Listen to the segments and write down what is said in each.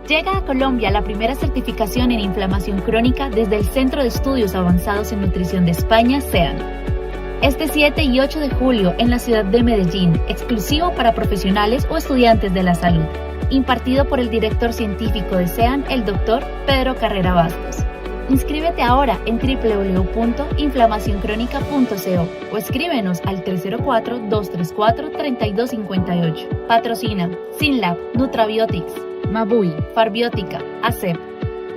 Llega a Colombia la primera certificación en inflamación crónica desde el Centro de Estudios Avanzados en Nutrición de España, CEAN. Este 7 y 8 de julio en la ciudad de Medellín, exclusivo para profesionales o estudiantes de la salud, impartido por el director científico de CEAN, el Dr. Pedro Carrera Bastos. Inscríbete ahora en www.inflamacioncronica.co o escríbenos al 304-234-3258. Patrocina SYNLAB, Nutrabiotics, Mabui, Farbiótica, ACEP.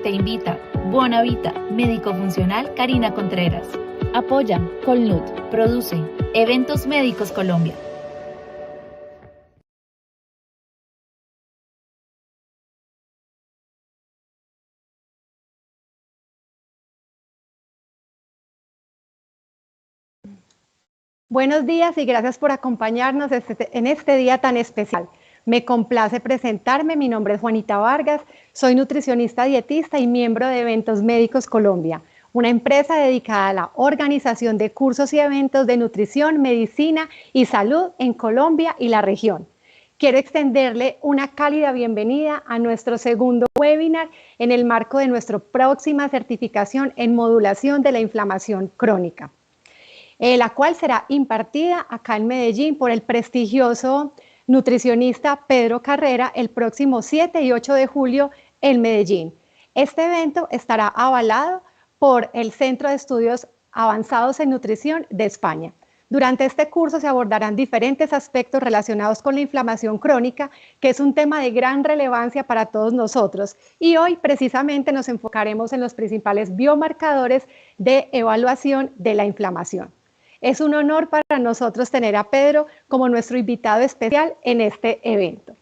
Te invita Buonavita, Médico Funcional Karina Contreras. Apoya Colnut, produce Eventos Médicos Colombia. Buenos días y gracias por acompañarnos en este día tan especial. Me complace presentarme, mi nombre es Juanita Vargas, soy nutricionista dietista y miembro de Eventos Médicos Colombia, una empresa dedicada a la organización de cursos y eventos de nutrición, medicina y salud en Colombia y la región. Quiero extenderle una cálida bienvenida a nuestro segundo webinar en el marco de nuestra próxima certificación en modulación de la inflamación crónica. La cual será impartida acá en Medellín por el prestigioso nutricionista Pedro Carrera el próximo 7 y 8 de julio en Medellín. Este evento estará avalado por el Centro de Estudios Avanzados en Nutrición de España. Durante este curso se abordarán diferentes aspectos relacionados con la inflamación crónica, que es un tema de gran relevancia para todos nosotros. Y hoy precisamente nos enfocaremos en los principales biomarcadores de evaluación de la inflamación. Es un honor para nosotros tener a Pedro como nuestro invitado especial en este evento.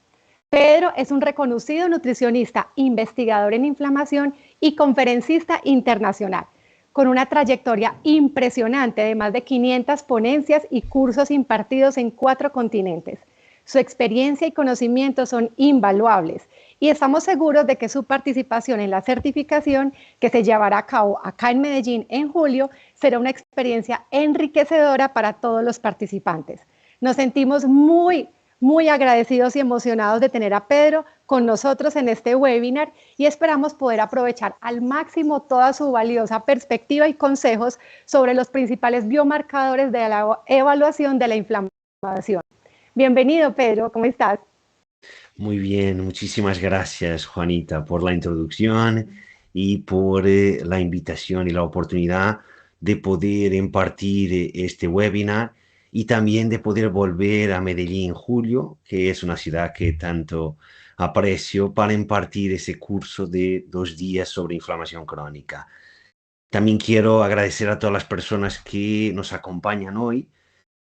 Pedro es un reconocido nutricionista, investigador en inflamación y conferencista internacional, con una trayectoria impresionante de más de 500 ponencias y cursos impartidos en 4 continentes. Su experiencia y conocimiento son invaluables y estamos seguros de que su participación en la certificación que se llevará a cabo acá en Medellín en julio será una experiencia enriquecedora para todos los participantes. Nos sentimos muy agradecidos y emocionados de tener a Pedro con nosotros en este webinar y esperamos poder aprovechar al máximo toda su valiosa perspectiva y consejos sobre los principales biomarcadores de la evaluación de la inflamación. Bienvenido, Pedro, ¿cómo estás? Muy bien, muchísimas gracias, Juanita, por la introducción y por la invitación y la oportunidad de poder impartir este webinar y también de poder volver a Medellín en julio, que es una ciudad que tanto aprecio, para impartir ese curso de 2 días sobre inflamación crónica. También quiero agradecer a todas las personas que nos acompañan hoy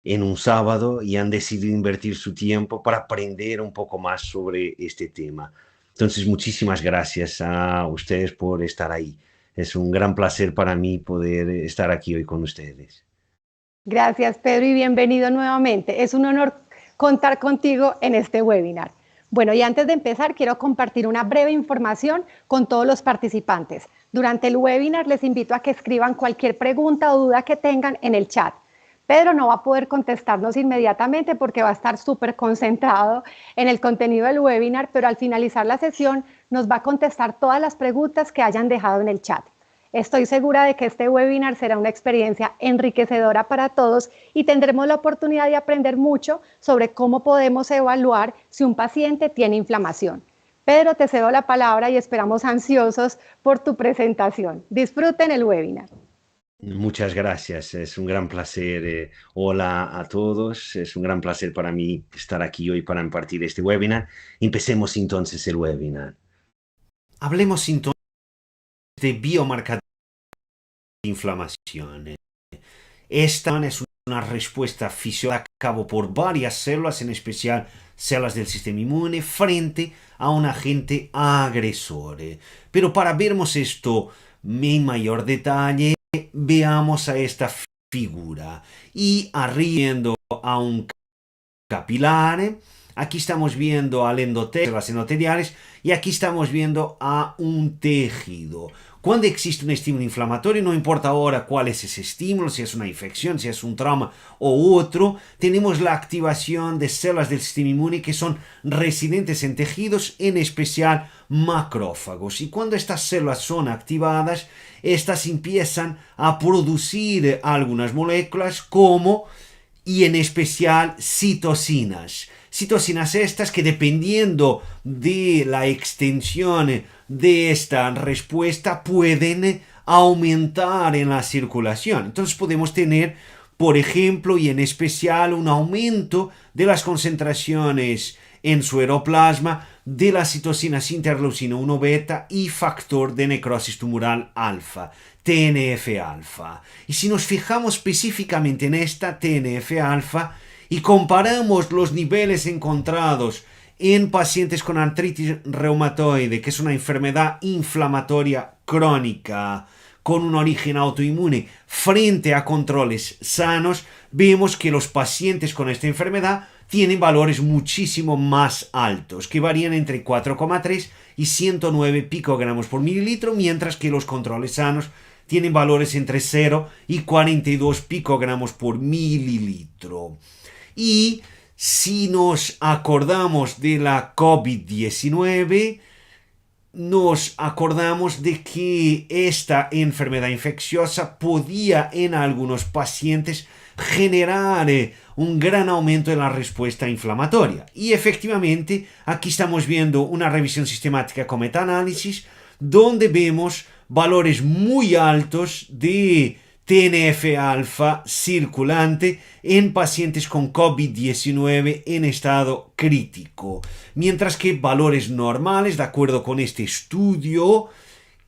en un sábado y han decidido invertir su tiempo para aprender un poco más sobre este tema. Entonces, muchísimas gracias a ustedes por estar ahí. Es un gran placer para mí poder estar aquí hoy con ustedes. Gracias, Pedro, y bienvenido nuevamente. Es un honor contar contigo en este webinar. Bueno, y antes de empezar, quiero compartir una breve información con todos los participantes. Durante el webinar les invito a que escriban cualquier pregunta o duda que tengan en el chat. Pedro no va a poder contestarnos inmediatamente porque va a estar súper concentrado en el contenido del webinar, pero al finalizar la sesión nos va a contestar todas las preguntas que hayan dejado en el chat. Estoy segura de que este webinar será una experiencia enriquecedora para todos y tendremos la oportunidad de aprender mucho sobre cómo podemos evaluar si un paciente tiene inflamación. Pedro, te cedo la palabra y esperamos ansiosos por tu presentación. Disfruten el webinar. Muchas gracias, es un gran placer. Hola a todos, es un gran placer para mí estar aquí hoy para impartir este webinar. Empecemos entonces el webinar. Hablemos entonces de biomarcadores de inflamación. Esta es una respuesta fisiológica a cabo por varias células, en especial células del sistema inmune, frente a un agente agresor. Pero para vermos esto en mayor detalle, veamos a esta figura y arriendo a un capilar. Aquí estamos viendo al endotelio, las endoteliales, y aquí estamos viendo a un tejido. Cuando existe un estímulo inflamatorio, no importa ahora cuál es ese estímulo, si es una infección, si es un trauma o otro, tenemos la activación de células del sistema inmune que son residentes en tejidos, en especial macrófagos. Y cuando estas células son activadas, estas empiezan a producir algunas moléculas como y en especial citocinas. Citocinas estas que dependiendo de la extensión de esta respuesta pueden aumentar en la circulación. Entonces podemos tener, por ejemplo, y en especial un aumento de las concentraciones en sueroplasma de las citocinas interleucina 1 beta y factor de necrosis tumoral alfa, TNF-alfa. Y si nos fijamos específicamente en esta TNF-alfa y comparamos los niveles encontrados en pacientes con artritis reumatoide, que es una enfermedad inflamatoria crónica con un origen autoinmune, frente a controles sanos, vemos que los pacientes con esta enfermedad tienen valores muchísimo más altos, que varían entre 4,3 y 109 picogramos por mililitro, mientras que los controles sanos tienen valores entre 0 y 42 picogramos por mililitro. Y si nos acordamos de la COVID-19, nos acordamos de que esta enfermedad infecciosa podía en algunos pacientes generar un gran aumento en la respuesta inflamatoria. Y efectivamente, aquí estamos viendo una revisión sistemática con metaanálisis donde vemos valores muy altos de TNF-alfa circulante en pacientes con COVID-19 en estado crítico, mientras que valores normales, de acuerdo con este estudio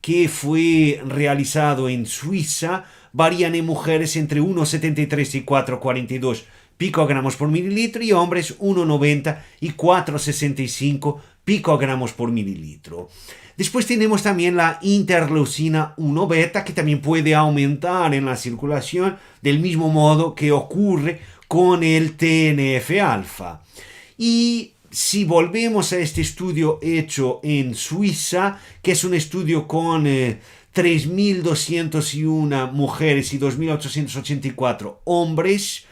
que fue realizado en Suiza, varían en mujeres entre 1,73 y 4,42 picogramos por mililitro y hombres 1,90 y 4,65 picogramos por mililitro. Después tenemos también la interleucina 1 beta, que también puede aumentar en la circulación del mismo modo que ocurre con el TNF-alfa. Y si volvemos a este estudio hecho en Suiza, que es un estudio con 3.201 mujeres y 2.884 hombres,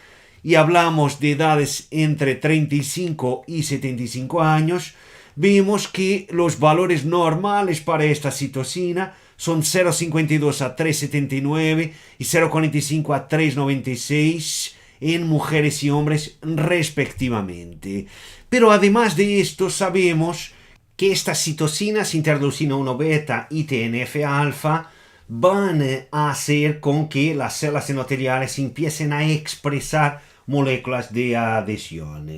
y hablamos de edades entre 35 y 75 años, vemos que los valores normales para esta citocina son 0,52 a 3,79 y 0,45 a 3,96 en mujeres y hombres respectivamente. Pero además de esto sabemos que estas citocinas, interleucina 1 beta y TNF-alfa, van a hacer con que las células endoteliales empiecen a expresar moléculas de adhesión.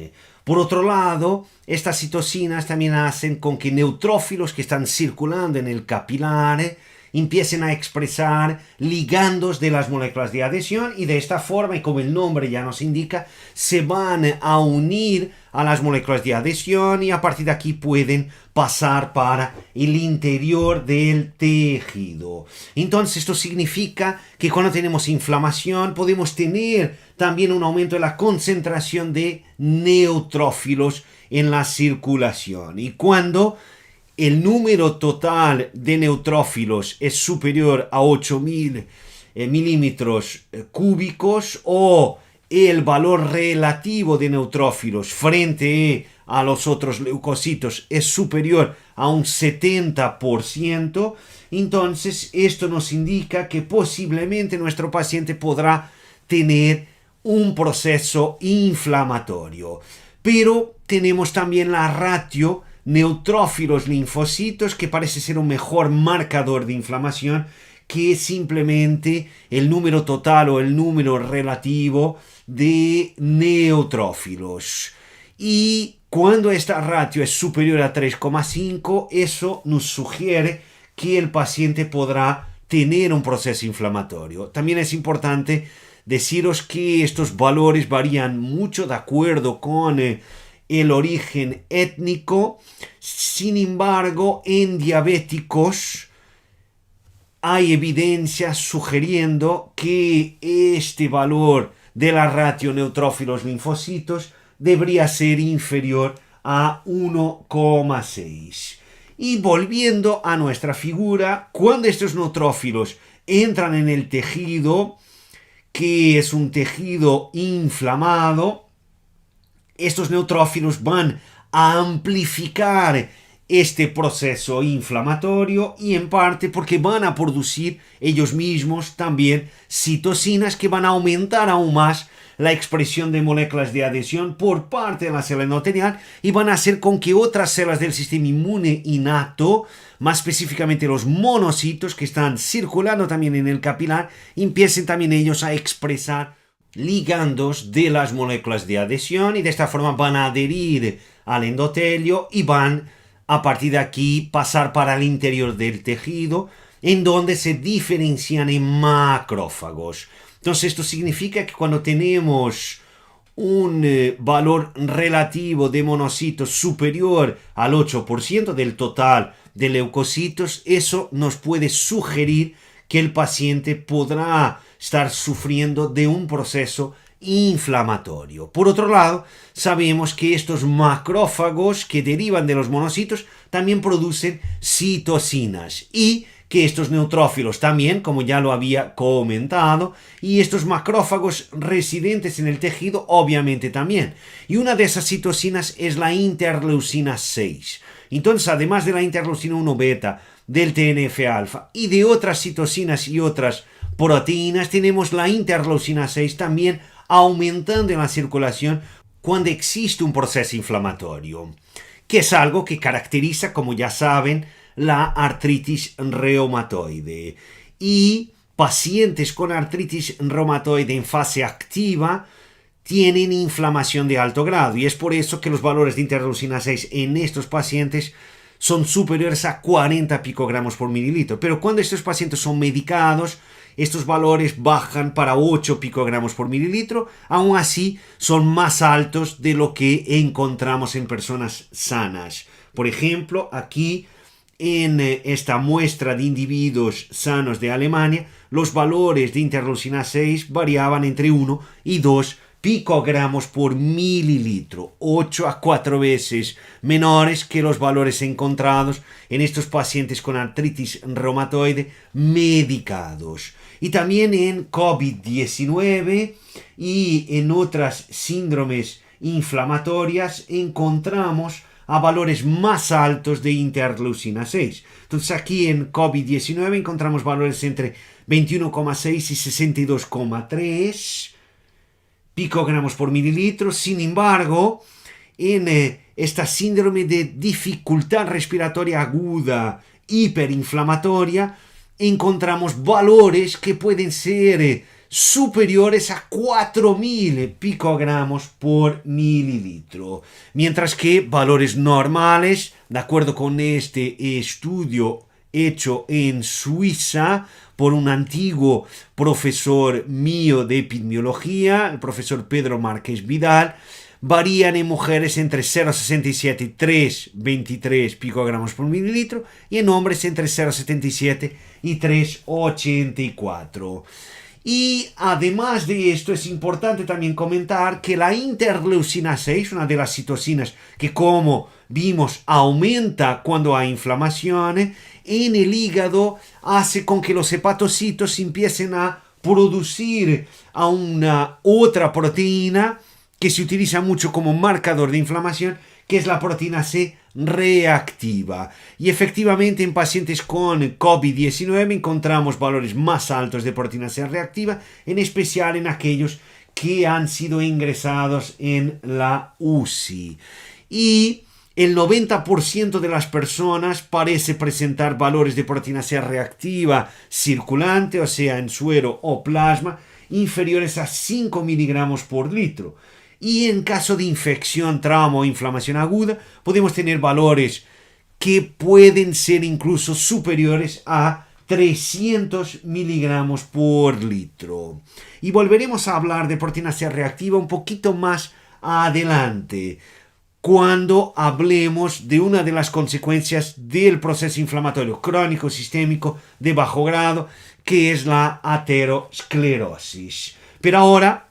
Por otro lado, estas citocinas también hacen con que neutrófilos que están circulando en el capilar empiecen a expresar ligandos de las moléculas de adhesión y de esta forma, y como el nombre ya nos indica, se van a unir a las moléculas de adhesión y a partir de aquí pueden pasar para el interior del tejido. Entonces esto significa que cuando tenemos inflamación podemos tener también un aumento de la concentración de neutrófilos en la circulación. Y cuando el número total de neutrófilos es superior a 8.000 milímetros cúbicos o el valor relativo de neutrófilos frente a los otros leucocitos es superior a un 70%, entonces esto nos indica que posiblemente nuestro paciente podrá tener un proceso inflamatorio. Pero tenemos también la ratio neutrófilos linfocitos, que parece ser un mejor marcador de inflamación que simplemente el número total o el número relativo de neutrófilos. Y cuando esta ratio es superior a 3,5, eso nos sugiere que el paciente podrá tener un proceso inflamatorio. También es importante deciros que estos valores varían mucho de acuerdo con el origen étnico. Sin embargo, en diabéticos hay evidencia sugiriendo que este valor de la ratio neutrófilos linfocitos debería ser inferior a 1,6. Y volviendo a nuestra figura, cuando estos neutrófilos entran en el tejido, que es un tejido inflamado, estos neutrófilos van a amplificar este proceso inflamatorio y en parte porque van a producir ellos mismos también citocinas que van a aumentar aún más la expresión de moléculas de adhesión por parte de la célula endotelial y van a hacer con que otras células del sistema inmune innato, más específicamente los monocitos que están circulando también en el capilar, empiecen también ellos a expresar ligandos de las moléculas de adhesión y de esta forma van a adherir al endotelio y van a partir de aquí pasar para el interior del tejido en donde se diferencian en macrófagos. Entonces esto significa que cuando tenemos un valor relativo de monocitos superior al 8% del total de leucocitos, eso nos puede sugerir que el paciente podrá estar sufriendo de un proceso inflamatorio. Por otro lado, sabemos que estos macrófagos que derivan de los monocitos también producen citocinas y que estos neutrófilos también, como ya lo había comentado, y estos macrófagos residentes en el tejido obviamente también. Y una de esas citocinas es la interleucina 6. Entonces, además de la interleucina 1 beta, del TNF-alfa y de otras citocinas y otras proteínas, tenemos la interleucina 6 también aumentando en la circulación cuando existe un proceso inflamatorio, que es algo que caracteriza, como ya saben, la artritis reumatoide. Y pacientes con artritis reumatoide en fase activa tienen inflamación de alto grado y es por eso que los valores de interleucina 6 en estos pacientes son superiores a 40 picogramos por mililitro. Pero cuando estos pacientes son medicados, estos valores bajan para 8 picogramos por mililitro. Aún así, son más altos de lo que encontramos en personas sanas. Por ejemplo, aquí en esta muestra de individuos sanos de Alemania, los valores de interleucina 6 variaban entre 1 y 2 picogramos por mililitro, 8 a 4 veces menores que los valores encontrados en estos pacientes con artritis reumatoide medicados. Y también en COVID-19 y en otras síndromes inflamatorias encontramos a valores más altos de interleucina 6. Entonces aquí en COVID-19 encontramos valores entre 21,6 y 62,3 picogramos por mililitro. Sin embargo, en esta síndrome de dificultad respiratoria aguda hiperinflamatoria encontramos valores que pueden ser superiores a 4.000 picogramos por mililitro, mientras que valores normales, de acuerdo con este estudio hecho en Suiza por un antiguo profesor mío de epidemiología, el profesor Pedro Márquez Vidal, varían en mujeres entre 0,67 y 3,23 picogramos por mililitro y en hombres entre 0,77 y 3,84. Y además de esto es importante también comentar que la interleucina 6, una de las citocinas que como vimos aumenta cuando hay inflamación en el hígado, hace con que los hepatocitos empiecen a producir a una otra proteína que se utiliza mucho como marcador de inflamación, que es la proteína C reactiva. Y efectivamente en pacientes con COVID-19 encontramos valores más altos de proteína C reactiva, en especial en aquellos que han sido ingresados en la UCI. Y el 90% de las personas parece presentar valores de proteína C reactiva circulante, o sea, en suero o plasma, inferiores a 5 miligramos por litro. Y en caso de infección, trauma o inflamación aguda, podemos tener valores que pueden ser incluso superiores a 300 miligramos por litro. Y volveremos a hablar de proteína C reactiva un poquito más adelante, cuando hablemos de una de las consecuencias del proceso inflamatorio crónico sistémico de bajo grado, que es la aterosclerosis. Pero ahora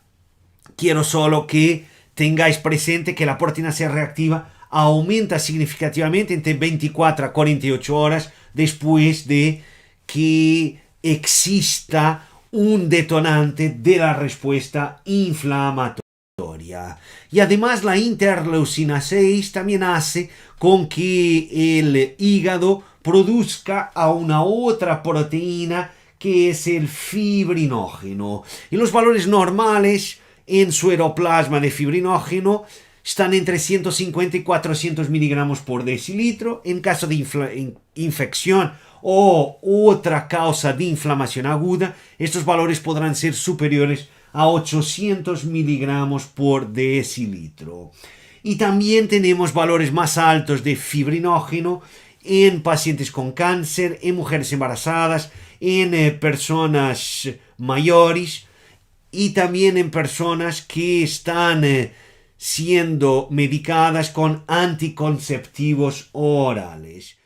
quiero solo que tengáis presente que la proteína C reactiva aumenta significativamente entre 24 a 48 horas después de que exista un detonante de la respuesta inflamatoria. Y además la interleucina 6 también hace con que el hígado produzca a una otra proteína que es el fibrinógeno. Y los valores normales en sueroplasma de fibrinógeno están entre 150 y 400 miligramos por decilitro. En caso de infección o otra causa de inflamación aguda, estos valores podrán ser superiores a 800 miligramos por decilitro. Y también tenemos valores más altos de fibrinógeno en pacientes con cáncer, en mujeres embarazadas, en personas mayores y también en personas que están siendo medicadas con anticonceptivos orales.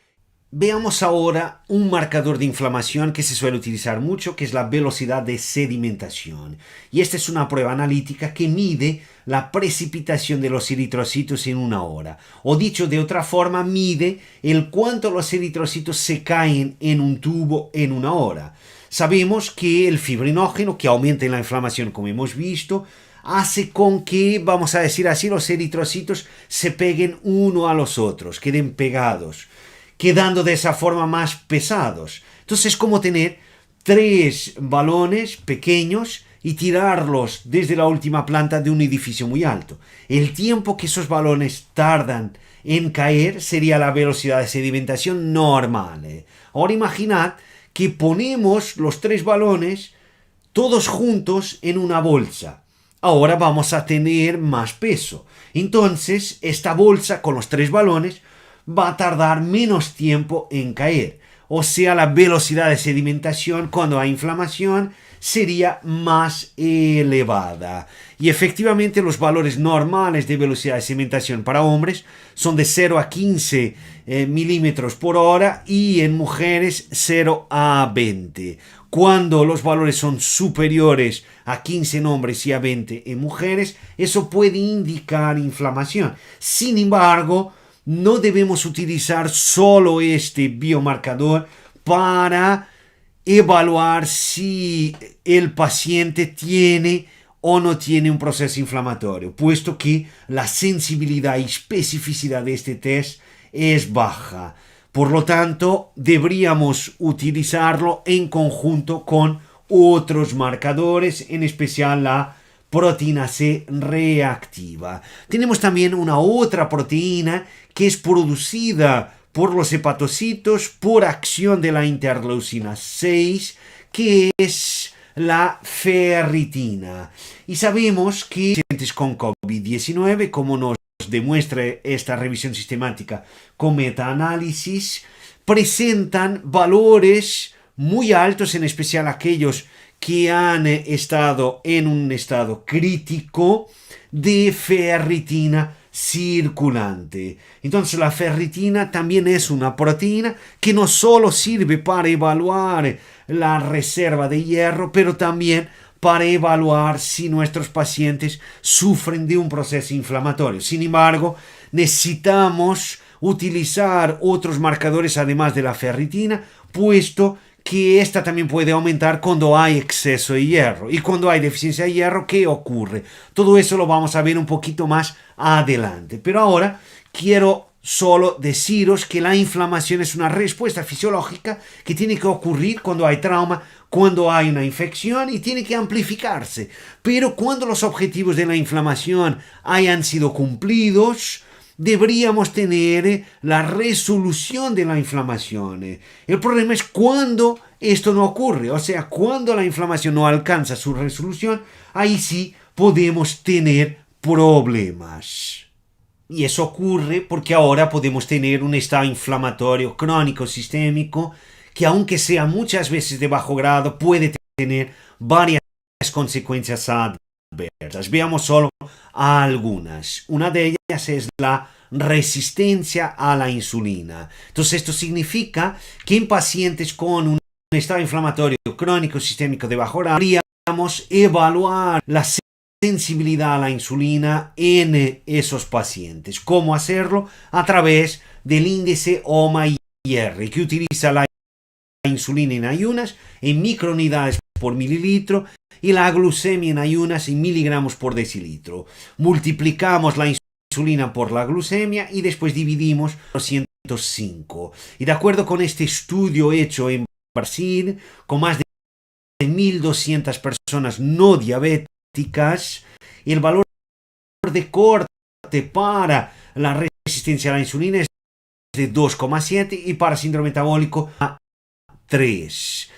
Veamos ahora un marcador de inflamación que se suele utilizar mucho, que es la velocidad de sedimentación. Y esta es una prueba analítica que mide la precipitación de los eritrocitos en una hora. O dicho de otra forma, mide el cuánto los eritrocitos se caen en un tubo en una hora. Sabemos que el fibrinógeno, que aumenta en la inflamación como hemos visto, hace con que, vamos a decir así, los eritrocitos se peguen uno a los otros, queden pegados, quedando de esa forma más pesados. Entonces es como tener 3 balones pequeños y tirarlos desde la última planta de un edificio muy alto. El tiempo que esos balones tardan en caer sería la velocidad de sedimentación normal. Ahora imaginad que ponemos los 3 balones todos juntos en una bolsa. Ahora vamos a tener más peso. Entonces esta bolsa con los 3 balones va a tardar menos tiempo en caer. O sea, la velocidad de sedimentación cuando hay inflamación sería más elevada. Y efectivamente los valores normales de velocidad de sedimentación para hombres son de 0 a 15 milímetros por hora y en mujeres 0 a 20. Cuando los valores son superiores a 15 en hombres y a 20 en mujeres, eso puede indicar inflamación. Sin embargo, no debemos utilizar solo este biomarcador para evaluar si el paciente tiene o no tiene un proceso inflamatorio, puesto que la sensibilidad y especificidad de este test es baja. Por lo tanto, deberíamos utilizarlo en conjunto con otros marcadores, en especial la proteína C reactiva. Tenemos también una otra proteína que es producida por los hepatocitos por acción de la interleucina 6, que es la ferritina. Y sabemos que pacientes con COVID-19, como nos demuestra esta revisión sistemática con metaanálisis, presentan valores muy altos, en especial aquellos que han estado en un estado crítico de ferritina circulante. Entonces la ferritina también es una proteína que no solo sirve para evaluar la reserva de hierro, pero también para evaluar si nuestros pacientes sufren de un proceso inflamatorio. Sin embargo, necesitamos utilizar otros marcadores además de la ferritina, puesto que esta también puede aumentar cuando hay exceso de hierro. Y cuando hay deficiencia de hierro, ¿qué ocurre? Todo eso lo vamos a ver un poquito más adelante. Pero ahora quiero solo deciros que la inflamación es una respuesta fisiológica que tiene que ocurrir cuando hay trauma, cuando hay una infección y tiene que amplificarse. Pero cuando los objetivos de la inflamación hayan sido cumplidos, deberíamos tener la resolución de la inflamación. El problema es cuando esto no ocurre, o sea, cuando la inflamación no alcanza su resolución, ahí sí podemos tener problemas. Y eso ocurre porque ahora podemos tener un estado inflamatorio crónico sistémico que, aunque sea muchas veces de bajo grado, puede tener varias consecuencias adversas. Veamos solo algunas. Una de ellas es la resistencia a la insulina. Entonces esto significa que en pacientes con un estado inflamatorio crónico sistémico de bajo grado deberíamos evaluar la sensibilidad a la insulina en esos pacientes. ¿Cómo hacerlo? A través del índice OMA-IR, que utiliza la insulina en ayunas en microunidades por mililitro y la glucemia en ayunas en miligramos por decilitro. Multiplicamos la insulina por la glucemia y después dividimos 205. Y de acuerdo con este estudio hecho en Brasil, con más de 1.200 personas no diabéticas, el valor de corte para la resistencia a la insulina es de 2,7 y para síndrome metabólico a 3.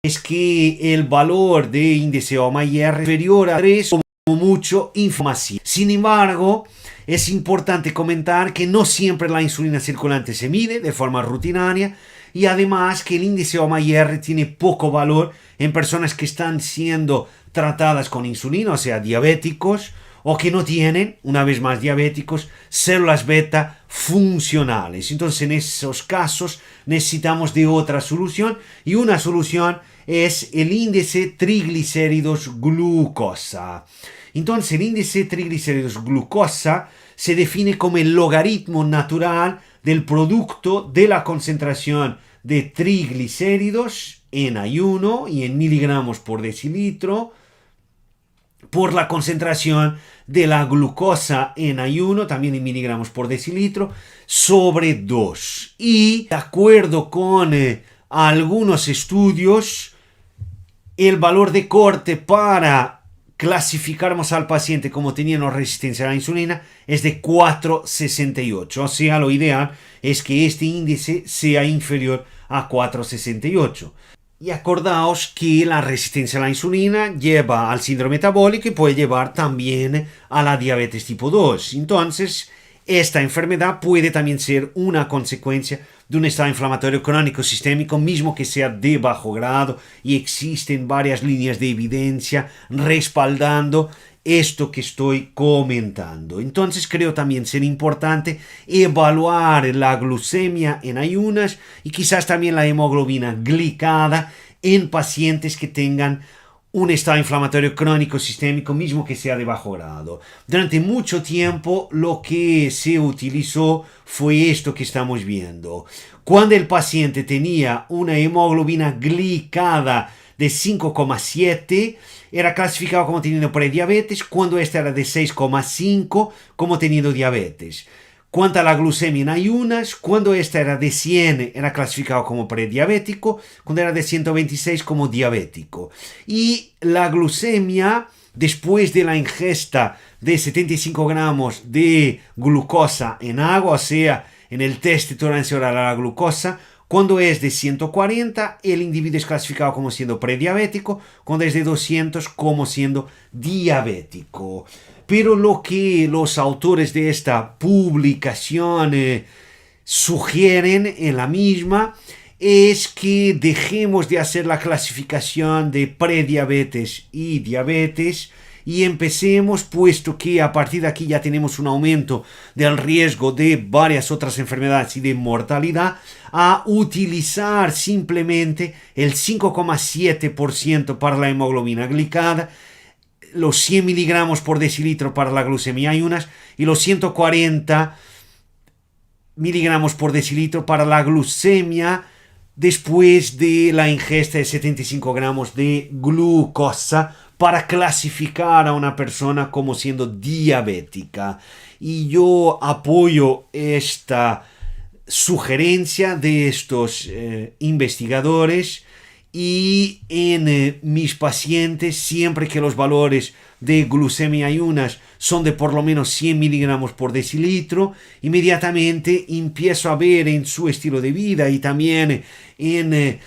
Es que el valor de índice OMA-IR es superior a 3 como mucho información. Sin embargo, es importante comentar que no siempre la insulina circulante se mide de forma rutinaria y además que el índice OMA-IR tiene poco valor en personas que están siendo tratadas con insulina, o sea, diabéticos, o que no tienen, una vez más diabéticos, células beta funcionales. Entonces, en esos casos necesitamos de otra solución y una solución es el índice triglicéridos glucosa. Entonces, el índice triglicéridos glucosa se define como el logaritmo natural del producto de la concentración de triglicéridos en ayuno y en miligramos por decilitro por la concentración de la glucosa en ayuno, también en miligramos por decilitro, sobre 2. Y de acuerdo con algunos estudios, el valor de corte para clasificarmos al paciente como teniendo resistencia a la insulina es de 4,68. O sea, lo ideal es que este índice sea inferior a 4,68. Y acordaos que la resistencia a la insulina lleva al síndrome metabólico y puede llevar también a la diabetes tipo 2. Entonces, esta enfermedad puede también ser una consecuencia de un estado inflamatorio crónico sistémico, mismo que sea de bajo grado, y existen varias líneas de evidencia respaldando esto que estoy comentando. Entonces creo también ser importante evaluar la glucemia en ayunas y quizás también la hemoglobina glicada en pacientes que tengan un estado inflamatorio crónico sistémico, mismo que sea de bajo grado. Durante mucho tiempo lo que se utilizó fue esto que estamos viendo. Cuando el paciente tenía una hemoglobina glicada de 5,7, era clasificado como teniendo prediabetes, cuando esta era de 6,5 como teniendo diabetes. Cuanto a la glucemia en ayunas, cuando esta era de 100 era clasificado como prediabético, cuando era de 126 como diabético. Y la glucemia, después de la ingesta de 75 gramos de glucosa en agua, o sea, en el test de tolerancia oral a la glucosa, cuando es de 140, el individuo es clasificado como siendo prediabético, cuando es de 200 como siendo diabético. Pero lo que los autores de esta publicación sugieren en la misma es que dejemos de hacer la clasificación de prediabetes y diabetes y empecemos, puesto que a partir de aquí ya tenemos un aumento del riesgo de varias otras enfermedades y de mortalidad, a utilizar simplemente el 5,7% para la hemoglobina glicada, los 100 miligramos por decilitro para la glucemia ayunas y los 140 miligramos por decilitro para la glucemia después de la ingesta de 75 gramos de glucosa, para clasificar a una persona como siendo diabética. Y yo apoyo esta sugerencia de estos investigadores, y en mis pacientes, siempre que los valores de glucemia ayunas son de por lo menos 100 miligramos por decilitro, inmediatamente empiezo a ver en su estilo de vida y también en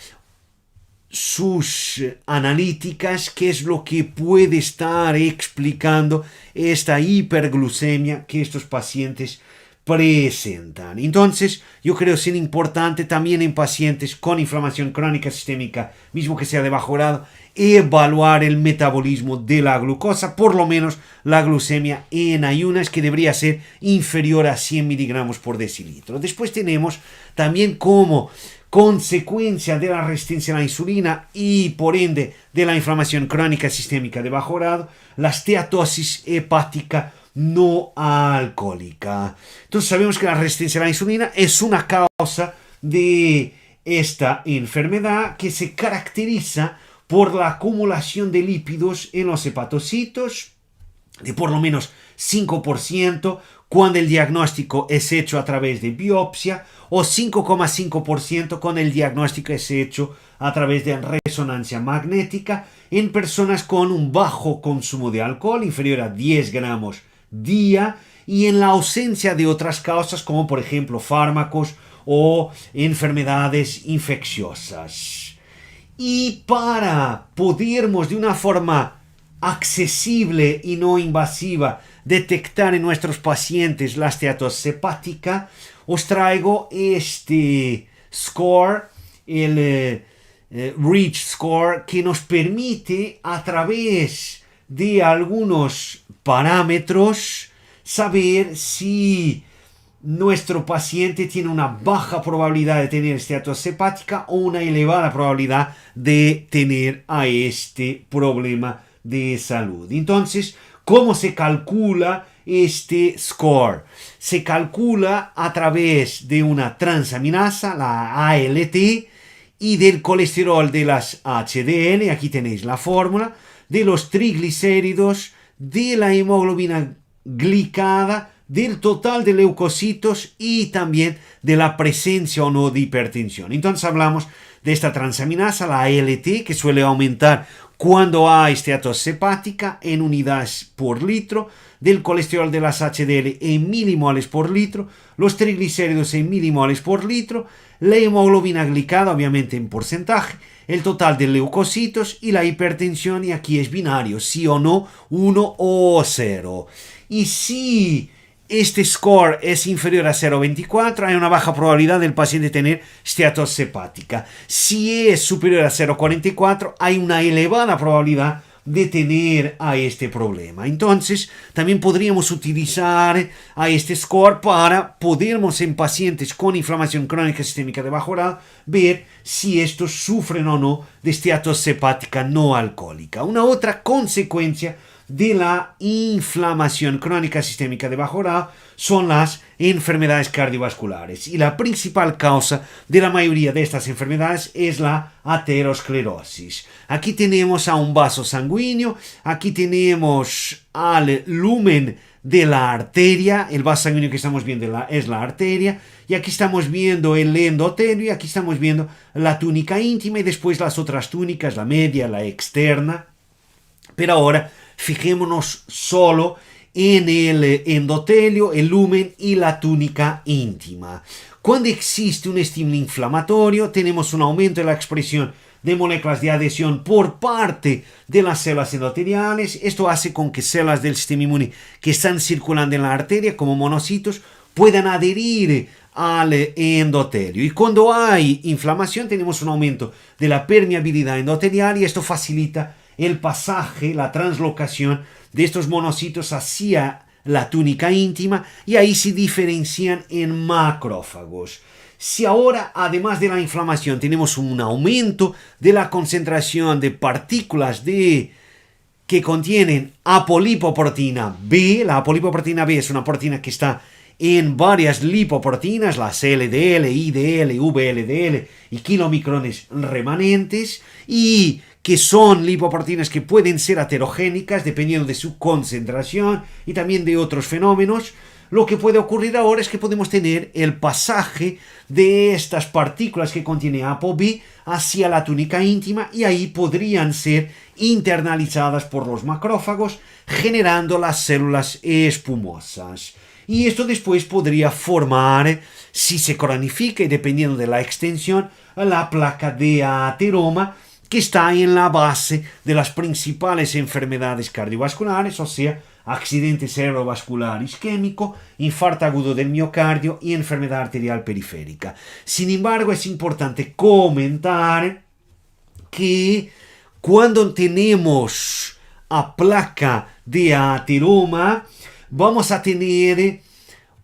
sus analíticas qué es lo que puede estar explicando esta hiperglucemia que estos pacientes presentan. Entonces, yo creo ser importante también en pacientes con inflamación crónica sistémica, mismo que sea de bajo grado, evaluar el metabolismo de la glucosa, por lo menos la glucemia en ayunas, que debería ser inferior a 100 miligramos por decilitro. Después tenemos también como consecuencia de la resistencia a la insulina y por ende de la inflamación crónica sistémica de bajo grado, la esteatosis hepática no alcohólica. Entonces sabemos que la resistencia a la insulina es una causa de esta enfermedad que se caracteriza por la acumulación de lípidos en los hepatocitos de por lo menos 5% cuando el diagnóstico es hecho a través de biopsia o 5,5% cuando el diagnóstico es hecho a través de resonancia magnética en personas con un bajo consumo de alcohol, inferior a 10 gramos día, y en la ausencia de otras causas como por ejemplo fármacos o enfermedades infecciosas. Y para podermos de una forma accesible y no invasiva detectar en nuestros pacientes la esteatosis hepática, os traigo este score, el REACH score, que nos permite a través de algunos parámetros saber si nuestro paciente tiene una baja probabilidad de tener esteatosis hepática o una elevada probabilidad de tener a este problema de salud. Entonces, ¿cómo se calcula este score? Se calcula a través de una transaminasa, la ALT, y del colesterol de las HDL, aquí tenéis la fórmula, de los triglicéridos, de la hemoglobina glicada, del total de leucocitos y también de la presencia o no de hipertensión. Entonces hablamos de esta transaminasa, la ALT, que suele aumentar cuando hay esteatosis hepática en unidades por litro, del colesterol de las HDL en milimoles por litro, los triglicéridos en milimoles por litro, la hemoglobina glicada obviamente en porcentaje, el total de leucocitos y la hipertensión, y aquí es binario, sí o no, 1 o 0. Y si este score es inferior a 0,24, hay una baja probabilidad del paciente tener esteatosis hepática. Si es superior a 0,44, hay una elevada probabilidad de tener a este problema. Entonces, también podríamos utilizar a este score para podermos en pacientes con inflamación crónica sistémica de bajo grado ver si estos sufren o no de esteatosis hepática no alcohólica. Una otra consecuencia de la inflamación crónica sistémica de bajo grado son las enfermedades cardiovasculares, y la principal causa de la mayoría de estas enfermedades es la aterosclerosis. Aquí tenemos a un vaso sanguíneo, aquí tenemos al lumen de la arteria, el vaso sanguíneo que estamos viendo es la arteria, y aquí estamos viendo el endotelio, y aquí estamos viendo la túnica íntima y después las otras túnicas, la media, la externa. Pero ahora fijémonos solo en el endotelio, el lumen y la túnica íntima. Cuando existe un estímulo inflamatorio, tenemos un aumento de la expresión de moléculas de adhesión por parte de las células endoteliales. Esto hace con que células del sistema inmune que están circulando en la arteria, como monocitos, puedan adherir al endotelio. Y cuando hay inflamación, tenemos un aumento de la permeabilidad endotelial, y esto facilita el pasaje, la translocación de estos monocitos hacia la túnica íntima, y ahí se diferencian en macrófagos. Si ahora, además de la inflamación, tenemos un aumento de la concentración de partículas que contienen apolipoproteína B, la apolipoproteína B es una proteína que está en varias lipoproteínas, las LDL, IDL, VLDL y kilomicrones remanentes, y que son lipoproteínas que pueden ser aterogénicas dependiendo de su concentración y también de otros fenómenos. Lo que puede ocurrir ahora es que podemos tener el pasaje de estas partículas que contiene ApoB hacia la túnica íntima, y ahí podrían ser internalizadas por los macrófagos, generando las células espumosas. Y esto después podría formar, si se cronifica y dependiendo de la extensión, la placa de ateroma, que está en la base de las principales enfermedades cardiovasculares, o sea, accidente cerebrovascular isquémico, infarto agudo del miocardio y enfermedad arterial periférica. Sin embargo, es importante comentar que cuando tenemos a placa de ateroma, vamos a tener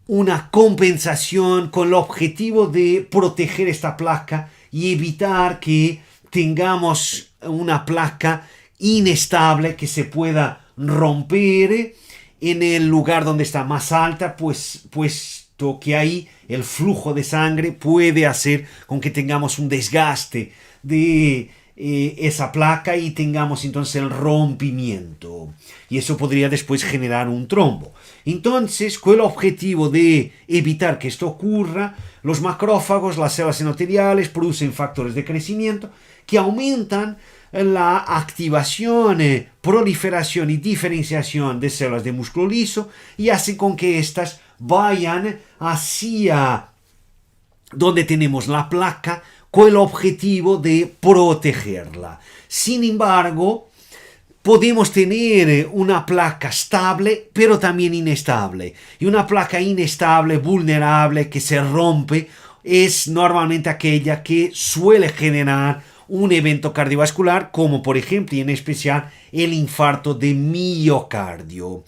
una compensación con el objetivo de proteger esta placa y evitar que tengamos una placa inestable que se pueda romper en el lugar donde está más alta, puesto que ahí el flujo de sangre puede hacer con que tengamos un desgaste de esa placa y tengamos entonces el rompimiento, y eso podría después generar un trombo. Entonces, con el objetivo de evitar que esto ocurra, los macrófagos, las células endoteliales, producen factores de crecimiento que aumentan la activación, proliferación y diferenciación de células de músculo liso y hacen con que éstas vayan hacia donde tenemos la placa con el objetivo de protegerla. Sin embargo, podemos tener una placa estable, pero también inestable. Y una placa inestable, vulnerable, que se rompe, es normalmente aquella que suele generar un evento cardiovascular, como por ejemplo y en especial el infarto de miocardio.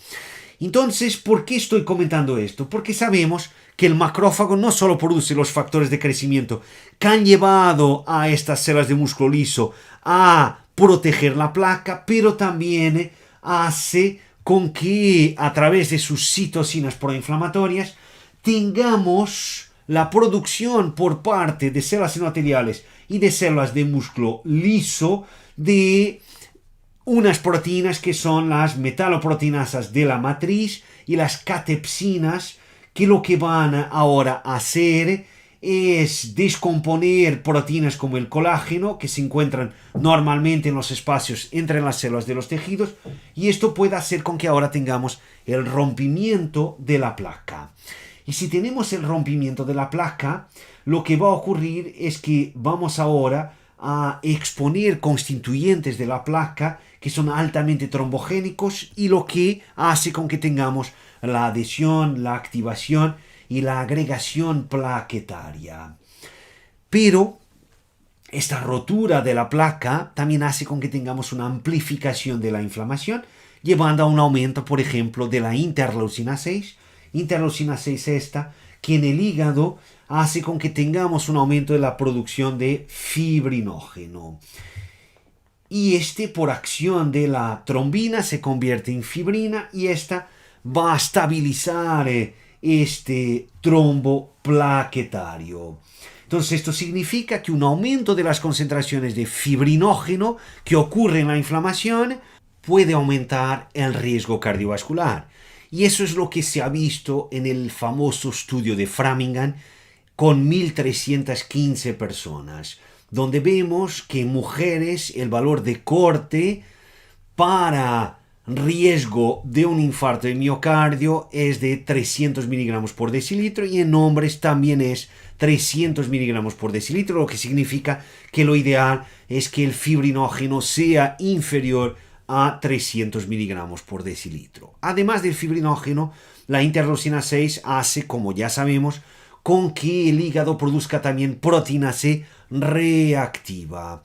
Entonces, ¿por qué estoy comentando esto? Porque sabemos que el macrófago no solo produce los factores de crecimiento que han llevado a estas células de músculo liso a proteger la placa, pero también hace con que a través de sus citocinas proinflamatorias tengamos la producción por parte de células endoteliales y de células de músculo liso de unas proteínas que son las metaloproteinasas de la matriz y las catepsinas, que lo que van ahora a hacer es descomponer proteínas como el colágeno, que se encuentran normalmente en los espacios entre las células de los tejidos, y esto puede hacer con que ahora tengamos el rompimiento de la placa. Y si tenemos el rompimiento de la placa, lo que va a ocurrir es que vamos ahora a exponer constituyentes de la placa que son altamente trombogénicos, y lo que hace con que tengamos la adhesión, la activación y la agregación plaquetaria. Pero esta rotura de la placa también hace con que tengamos una amplificación de la inflamación, llevando a un aumento, por ejemplo, de la interleucina 6. Interleucina 6 esta, que en el hígado hace con que tengamos un aumento de la producción de fibrinógeno. Y por acción de la trombina, se convierte en fibrina, y esta va a estabilizar este trombo plaquetario. Entonces, esto significa que un aumento de las concentraciones de fibrinógeno que ocurre en la inflamación puede aumentar el riesgo cardiovascular. Y eso es lo que se ha visto en el famoso estudio de Framingham con 1.315 personas, donde vemos que en mujeres el valor de corte para riesgo de un infarto de miocardio es de 300 miligramos por decilitro, y en hombres también es 300 miligramos por decilitro, lo que significa que lo ideal es que el fibrinógeno sea inferior a 300 miligramos por decilitro. Además del fibrinógeno, la interleucina 6 hace, como ya sabemos, con que el hígado produzca también proteína C reactiva.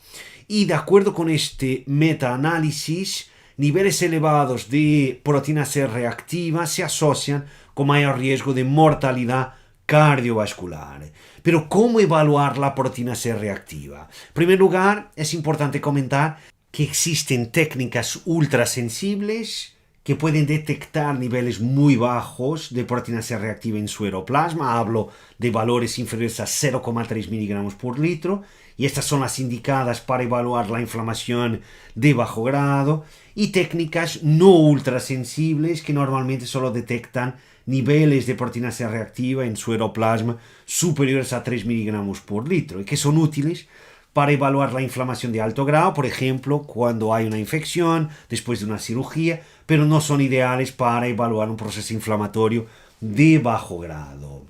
Y de acuerdo con este metaanálisis, niveles elevados de proteína C reactiva se asocian con mayor riesgo de mortalidad cardiovascular. Pero ¿cómo evaluar la proteína C reactiva? En primer lugar, es importante comentar que existen técnicas ultrasensibles que pueden detectar niveles muy bajos de proteína C reactiva en sueroplasma. Hablo de valores inferiores a 0,3 miligramos por litro, y estas son las indicadas para evaluar la inflamación de bajo grado, y técnicas no ultrasensibles que normalmente solo detectan niveles de proteína C reactiva en sueroplasma superiores a 3 miligramos por litro, y que son útiles para evaluar la inflamación de alto grado, por ejemplo, cuando hay una infección después de una cirugía, pero no son ideales para evaluar un proceso inflamatorio de bajo grado.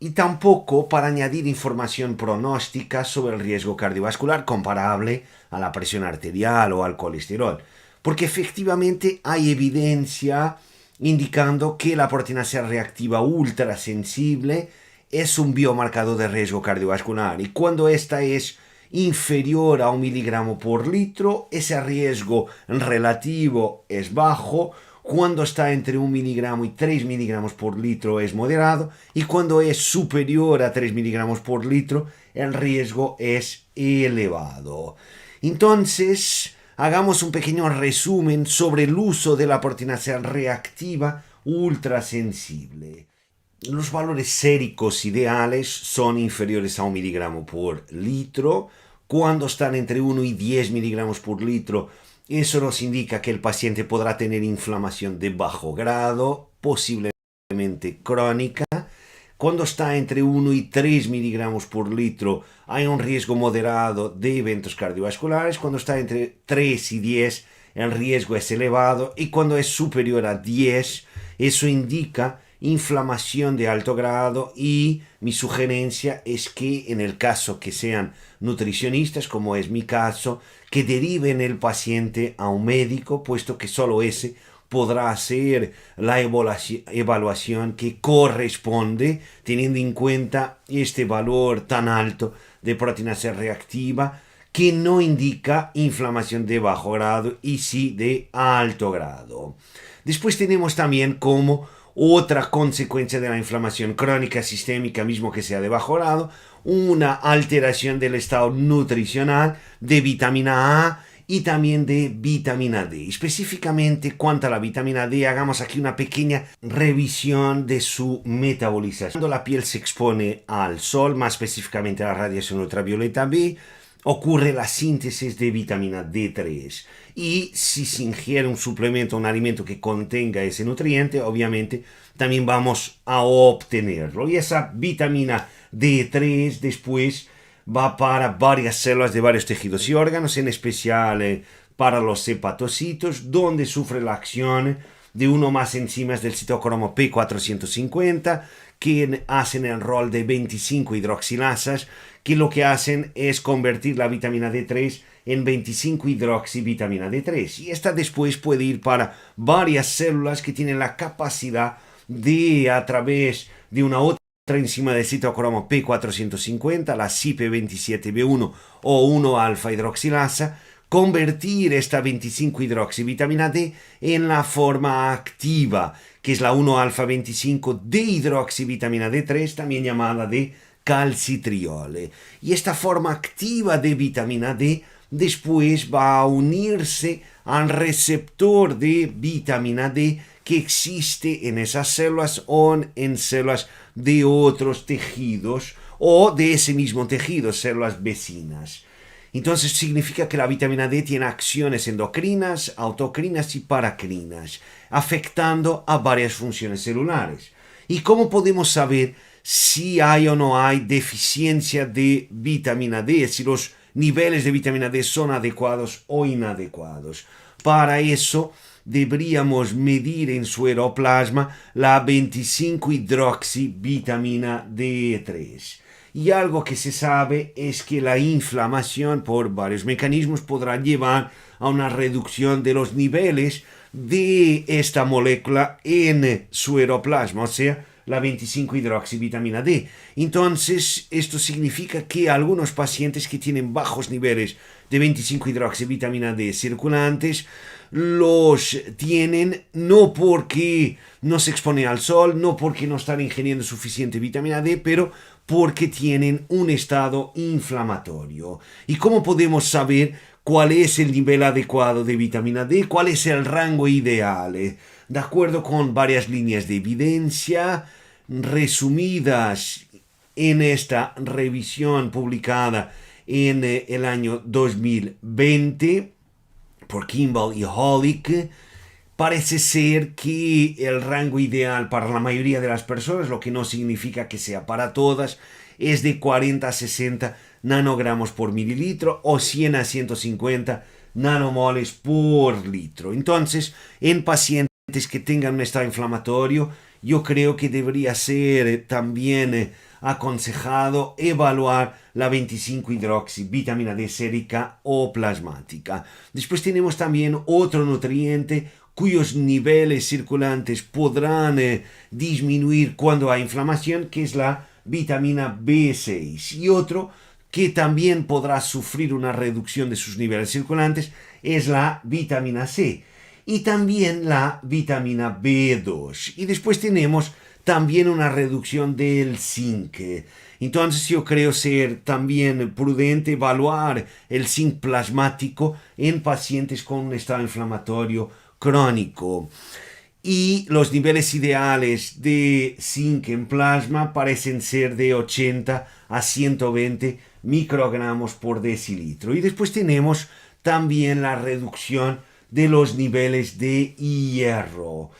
Y tampoco para añadir información pronóstica sobre el riesgo cardiovascular comparable a la presión arterial o al colesterol, porque efectivamente hay evidencia indicando que la proteína C reactiva ultrasensible es un biomarcador de riesgo cardiovascular, y cuando esta es inferior a 1 miligramo por litro, ese riesgo relativo es bajo. Cuando está entre 1 miligramo y 3 miligramos por litro es moderado, y cuando es superior a 3 miligramos por litro el riesgo es elevado. Entonces, hagamos un pequeño resumen sobre el uso de la proteína C reactiva ultrasensible. Los valores séricos ideales son inferiores a 1 miligramo por litro. Cuando están entre 1 y 10 miligramos por litro, eso nos indica que el paciente podrá tener inflamación de bajo grado, posiblemente crónica. Cuando está entre 1 y 3 miligramos por litro, hay un riesgo moderado de eventos cardiovasculares. Cuando está entre 3 y 10, el riesgo es elevado. Y cuando es superior a 10, eso indica inflamación de alto grado, y mi sugerencia es que en el caso que sean nutricionistas, como es mi caso, que deriven el paciente a un médico, puesto que solo ese podrá hacer la evaluación que corresponde, teniendo en cuenta este valor tan alto de proteína C reactiva, que no indica inflamación de bajo grado y sí de alto grado. Después tenemos también como otra consecuencia de la inflamación crónica sistémica, mismo que sea de bajo grado, una alteración del estado nutricional de vitamina A y también de vitamina D. Específicamente, cuanto a la vitamina D, hagamos aquí una pequeña revisión de su metabolización. Cuando la piel se expone al sol, más específicamente a la radiación ultravioleta B, ocurre la síntesis de vitamina D3, y si se ingiere un suplemento, un alimento que contenga ese nutriente, obviamente también vamos a obtenerlo, y esa vitamina D3 después va para varias células de varios tejidos y órganos, en especial para los hepatocitos, donde sufre la acción de uno o más enzimas del citocromo P450, que hacen el rol de 25 hidroxilasas, que lo que hacen es convertir la vitamina D3 en 25 hidroxivitamina D3, y esta después puede ir para varias células que tienen la capacidad de, a través de una otra enzima del citocromo P450, la CYP27B1 o 1-alfa hidroxilasa, convertir esta 25 hidroxivitamina D en la forma activa, que es la 1-alfa 25 de hidroxivitamina D3, también llamada de calcitriol. Y esta forma activa de vitamina D después va a unirse al receptor de vitamina D que existe en esas células o en células de otros tejidos o de ese mismo tejido, células vecinas. Entonces significa que la vitamina D tiene acciones endocrinas, autocrinas y paracrinas, afectando a varias funciones celulares. ¿Y cómo podemos saber si hay o no hay deficiencia de vitamina D, si los niveles de vitamina D son adecuados o inadecuados? Para eso deberíamos medir en suero o plasma la 25-hidroxivitamina D3. Y algo que se sabe es que la inflamación por varios mecanismos podrá llevar a una reducción de los niveles de esta molécula en sueroplasma, o sea, la 25-hidroxivitamina D. Entonces, esto significa que algunos pacientes que tienen bajos niveles de 25-hidroxivitamina D circulantes los tienen no porque no se expone al sol, no porque no están ingiriendo suficiente vitamina D, pero porque tienen un estado inflamatorio. ¿Y cómo podemos saber cuál es el nivel adecuado de vitamina D? ¿Cuál es el rango ideal? De acuerdo con varias líneas de evidencia resumidas en esta revisión publicada en el año 2020 por Kimball y Holick, parece ser que el rango ideal para la mayoría de las personas, lo que no significa que sea para todas, es de 40 a 60 nanogramos por mililitro o 100 a 150 nanomoles por litro. Entonces, en pacientes que tengan un estado inflamatorio, yo creo que debería ser también aconsejado evaluar la 25-hidroxivitamina D sérica o plasmática. Después tenemos también otro nutriente cuyos niveles circulantes podrán disminuir cuando hay inflamación, que es la vitamina B6. Y otro que también podrá sufrir una reducción de sus niveles circulantes es la vitamina C. y también la vitamina B2. Y después tenemos también una reducción del zinc. Entonces yo creo ser también prudente evaluar el zinc plasmático en pacientes con un estado inflamatorio crónico. Y los niveles ideales de zinc en plasma parecen ser de 80 a 120 microgramos por decilitro. Y después tenemos también la reducción de los niveles de hierro.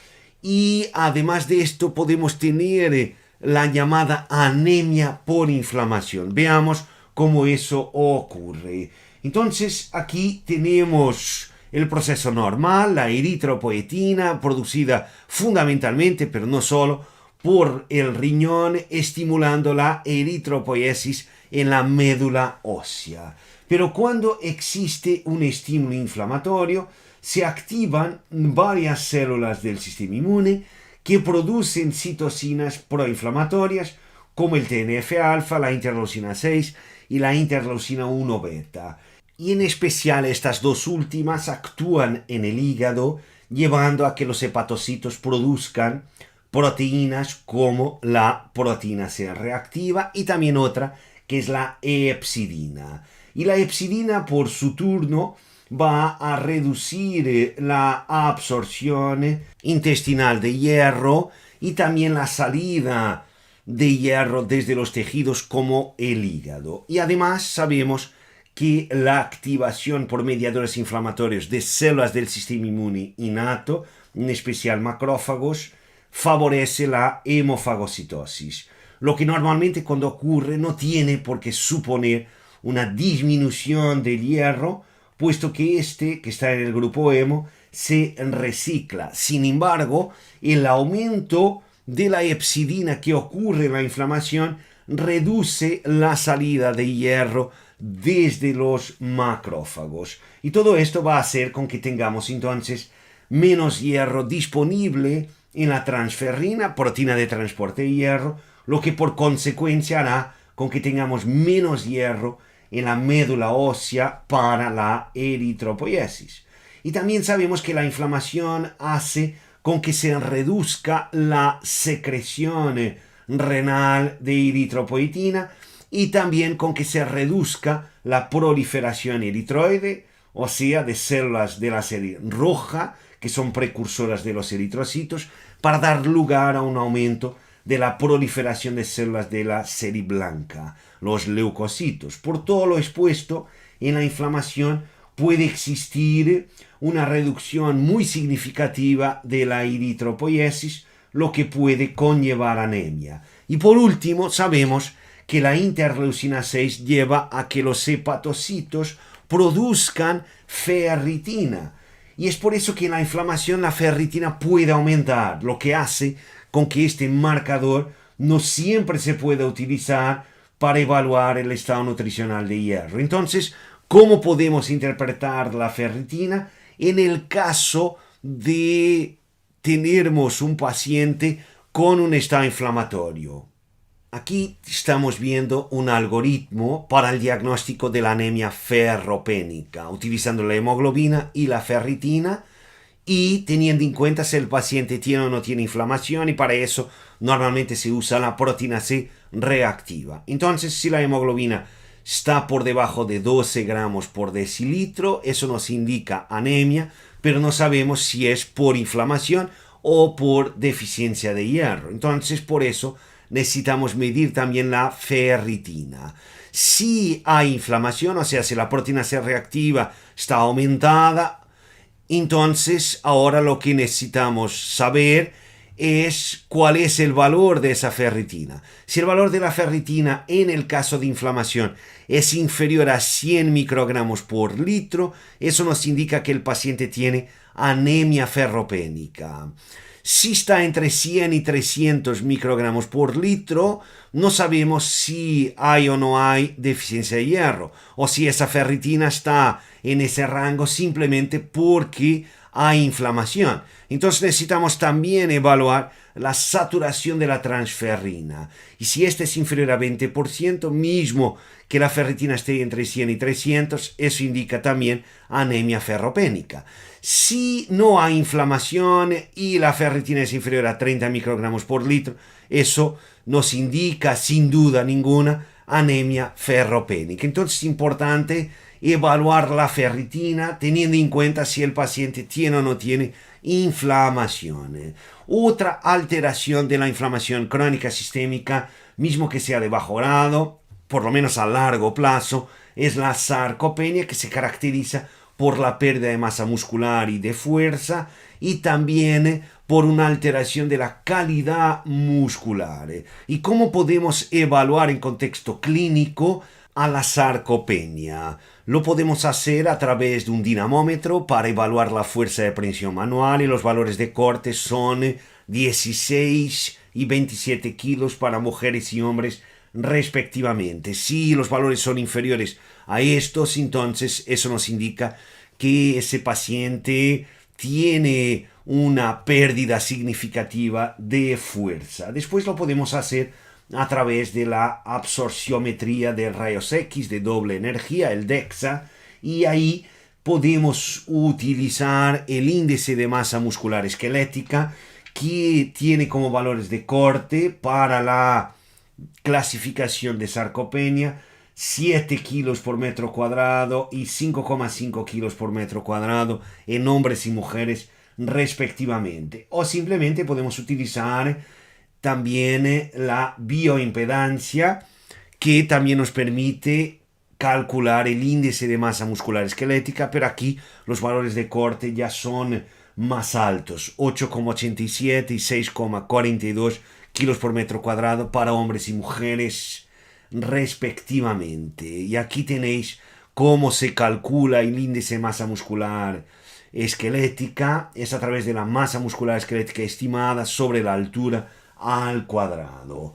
Y además de esto podemos tener la llamada anemia por inflamación. Veamos cómo eso ocurre. Entonces aquí tenemos el proceso normal, la eritropoetina, producida fundamentalmente, pero no solo, por el riñón, estimulando la eritropoiesis en la médula ósea. Pero cuando existe un estímulo inflamatorio, se activan varias células del sistema inmune que producen citocinas proinflamatorias como el TNF-alfa, la interleucina 6 y la interleucina 1 beta. Y en especial estas dos últimas actúan en el hígado, llevando a que los hepatocitos produzcan proteínas como la proteína C reactiva y también otra que es la hepcidina. Y la hepcidina por su turno va a reducir la absorción intestinal de hierro y también la salida de hierro desde los tejidos como el hígado. Y además sabemos que la activación por mediadores inflamatorios de células del sistema inmune innato, en especial macrófagos, favorece la hemofagocitosis, lo que normalmente cuando ocurre no tiene por qué suponer una disminución del hierro, puesto que este, que está en el grupo hemo, se recicla. Sin embargo, el aumento de la hepcidina que ocurre en la inflamación reduce la salida de hierro desde los macrófagos. Y todo esto va a hacer con que tengamos entonces menos hierro disponible en la transferrina, proteína de transporte de hierro, lo que por consecuencia hará con que tengamos menos hierro en la médula ósea para la eritropoiesis. Y también sabemos que la inflamación hace con que se reduzca la secreción renal de eritropoetina y también con que se reduzca la proliferación eritroide, o sea, de células de la serie roja, que son precursoras de los eritrocitos, para dar lugar a un aumento de la proliferación de células de la serie blanca, los leucocitos. Por todo lo expuesto, en la inflamación puede existir una reducción muy significativa de la eritropoiesis, lo que puede conllevar anemia. Y por último, sabemos que la interleucina 6 lleva a que los hepatocitos produzcan ferritina. Y es por eso que en la inflamación la ferritina puede aumentar, lo que hace con que este marcador no siempre se pueda utilizar para evaluar el estado nutricional de hierro. Entonces, ¿cómo podemos interpretar la ferritina en el caso de tenermos un paciente con un estado inflamatorio? Aquí estamos viendo un algoritmo para el diagnóstico de la anemia ferropénica, utilizando la hemoglobina y la ferritina y teniendo en cuenta si el paciente tiene o no tiene inflamación, y para eso normalmente se usa la proteína C reactiva. Entonces, si la hemoglobina está por debajo de 12 gramos por decilitro, eso nos indica anemia, pero no sabemos si es por inflamación o por deficiencia de hierro. Entonces, por eso necesitamos medir también la ferritina. Si hay inflamación, o sea, si la proteína C reactiva está aumentada, entonces ahora lo que necesitamos saber es cuál es el valor de esa ferritina. Si el valor de la ferritina en el caso de inflamación es inferior a 100 microgramos por litro, eso nos indica que el paciente tiene anemia ferropénica. Si está entre 100 y 300 microgramos por litro, no sabemos si hay o no hay deficiencia de hierro, o si esa ferritina está en ese rango simplemente porque hay inflamación. Entonces necesitamos también evaluar la saturación de la transferrina. Y si esta es inferior a 20%, mismo que la ferritina esté entre 100 y 300, eso indica también anemia ferropénica. Si no hay inflamación y la ferritina es inferior a 30 microgramos por litro, eso nos indica sin duda ninguna anemia ferropénica. Entonces es importante evaluar la ferritina teniendo en cuenta si el paciente tiene o no tiene inflamación. Otra alteración de la inflamación crónica sistémica, mismo que sea de bajo grado, por lo menos a largo plazo, es la sarcopenia, que se caracteriza por la pérdida de masa muscular y de fuerza, y también por una alteración de la calidad muscular. ¿Y cómo podemos evaluar en contexto clínico a la sarcopenia? Lo podemos hacer a través de un dinamómetro para evaluar la fuerza de presión manual, y los valores de corte son 16 y 27 kilos para mujeres y hombres respectivamente. Si los valores son inferiores a estos, entonces eso nos indica que ese paciente tiene una pérdida significativa de fuerza. Después lo podemos hacer a través de la absorciometría de rayos X de doble energía, el DEXA, y ahí podemos utilizar el índice de masa muscular esquelética, que tiene como valores de corte para la clasificación de sarcopenia 7 kilos por metro cuadrado y 5,5 kilos por metro cuadrado en hombres y mujeres respectivamente. O simplemente podemos utilizar también la bioimpedancia, que también nos permite calcular el índice de masa muscular esquelética, pero aquí los valores de corte ya son más altos, 8,87 y 6,42 kilos por metro cuadrado para hombres y mujeres respectivamente. Y aquí tenéis cómo se calcula el índice de masa muscular esquelética. Es a través de la masa muscular esquelética estimada sobre la altura al cuadrado.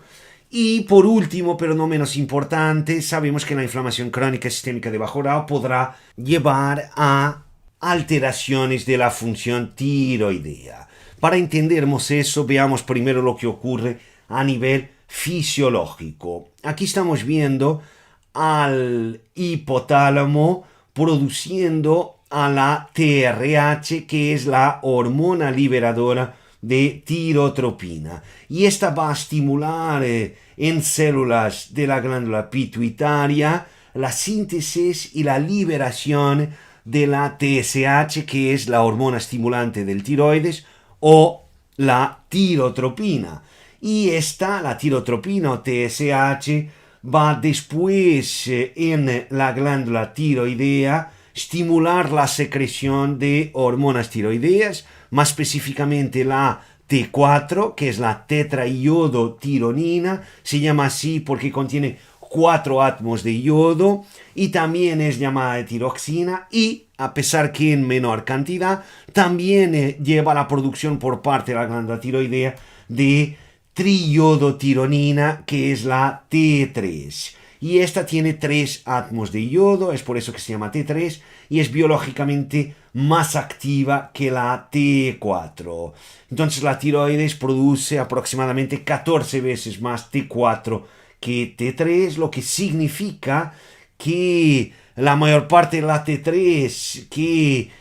Y por último, pero no menos importante, sabemos que la inflamación crónica sistémica de bajo grado podrá llevar a alteraciones de la función tiroidea. Para entendernos eso, veamos primero lo que ocurre a nivel fisiológico. Aquí estamos viendo al hipotálamo produciendo a la TRH, que es la hormona liberadora de tirotropina, y esta va a estimular en células de la glándula pituitaria la síntesis y la liberación de la TSH, que es la hormona estimulante del tiroides, o la tirotropina. Y esta, la tirotropina o TSH, va después en la glándula tiroidea estimular la secreción de hormonas tiroideas, más específicamente la T4, que es la tetraiodotironina, se llama así porque contiene 4 átomos de yodo, y también es llamada de tiroxina, y a pesar que en menor cantidad, también lleva la producción por parte de la glándula tiroidea de triiodotironina, que es la T3. Y esta tiene 3 átomos de yodo, es por eso que se llama T3, y es biológicamente más activa que la T4. Entonces la tiroides produce aproximadamente 14 veces más T4 que T3, lo que significa que la mayor parte de la T3 que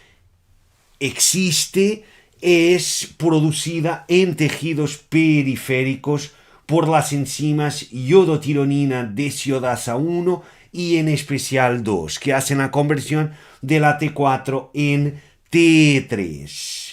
existe es producida en tejidos periféricos por las enzimas iodotironina desiodasa 1 y en especial 2, que hacen la conversión de la T4 en T3.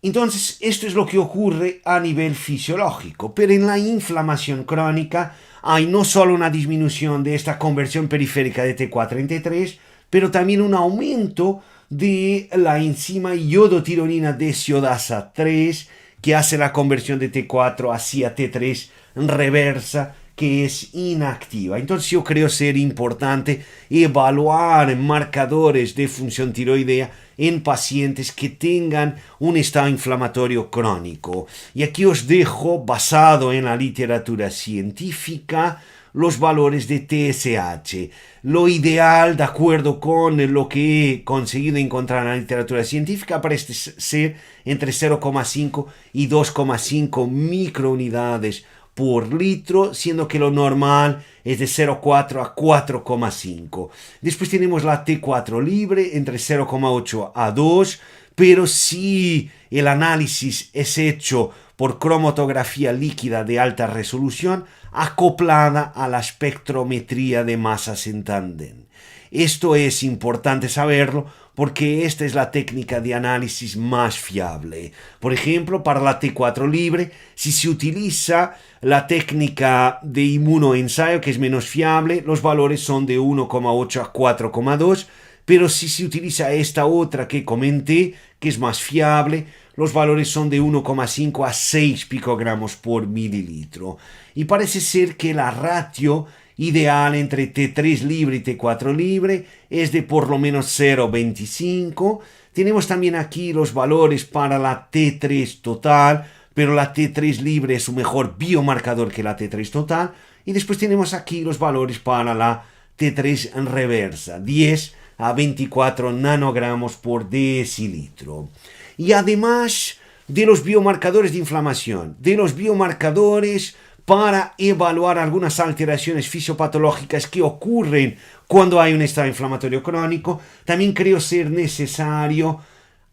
Entonces, esto es lo que ocurre a nivel fisiológico, pero en la inflamación crónica hay no solo una disminución de esta conversión periférica de T4 en T3, pero también un aumento de la enzima iodotironina desiodasa 3, que hace la conversión de T4 hacia T3 reversa, que es inactiva. Entonces yo creo ser importante evaluar marcadores de función tiroidea en pacientes que tengan un estado inflamatorio crónico. Y aquí os dejo, basado en la literatura científica, los valores de TSH. Lo ideal, de acuerdo con lo que he conseguido encontrar en la literatura científica, parece ser entre 0,5 y 2,5 microunidades por litro, siendo que lo normal es de 0,4 a 4,5. Después tenemos la T4 libre entre 0,8 a 2, pero si el análisis es hecho por cromatografía líquida de alta resolución acoplada a la espectrometría de masas en tándem. Esto es importante saberlo porque esta es la técnica de análisis más fiable. Por ejemplo, para la T4 libre, si se utiliza la técnica de inmunoensayo, que es menos fiable, los valores son de 1,8 a 4,2, pero si se utiliza esta otra que comenté, que es más fiable, los valores son de 1,5 a 6 picogramos por mililitro. Y parece ser que la ratio ideal entre T3 libre y T4 libre es de por lo menos 0,25. Tenemos también aquí los valores para la T3 total, pero la T3 libre es un mejor biomarcador que la T3 total. Y después tenemos aquí los valores para la T3 en reversa, 10 a 24 nanogramos por decilitro. Y además de los biomarcadores de inflamación, de los biomarcadores para evaluar algunas alteraciones fisiopatológicas que ocurren cuando hay un estado inflamatorio crónico, también creo ser necesario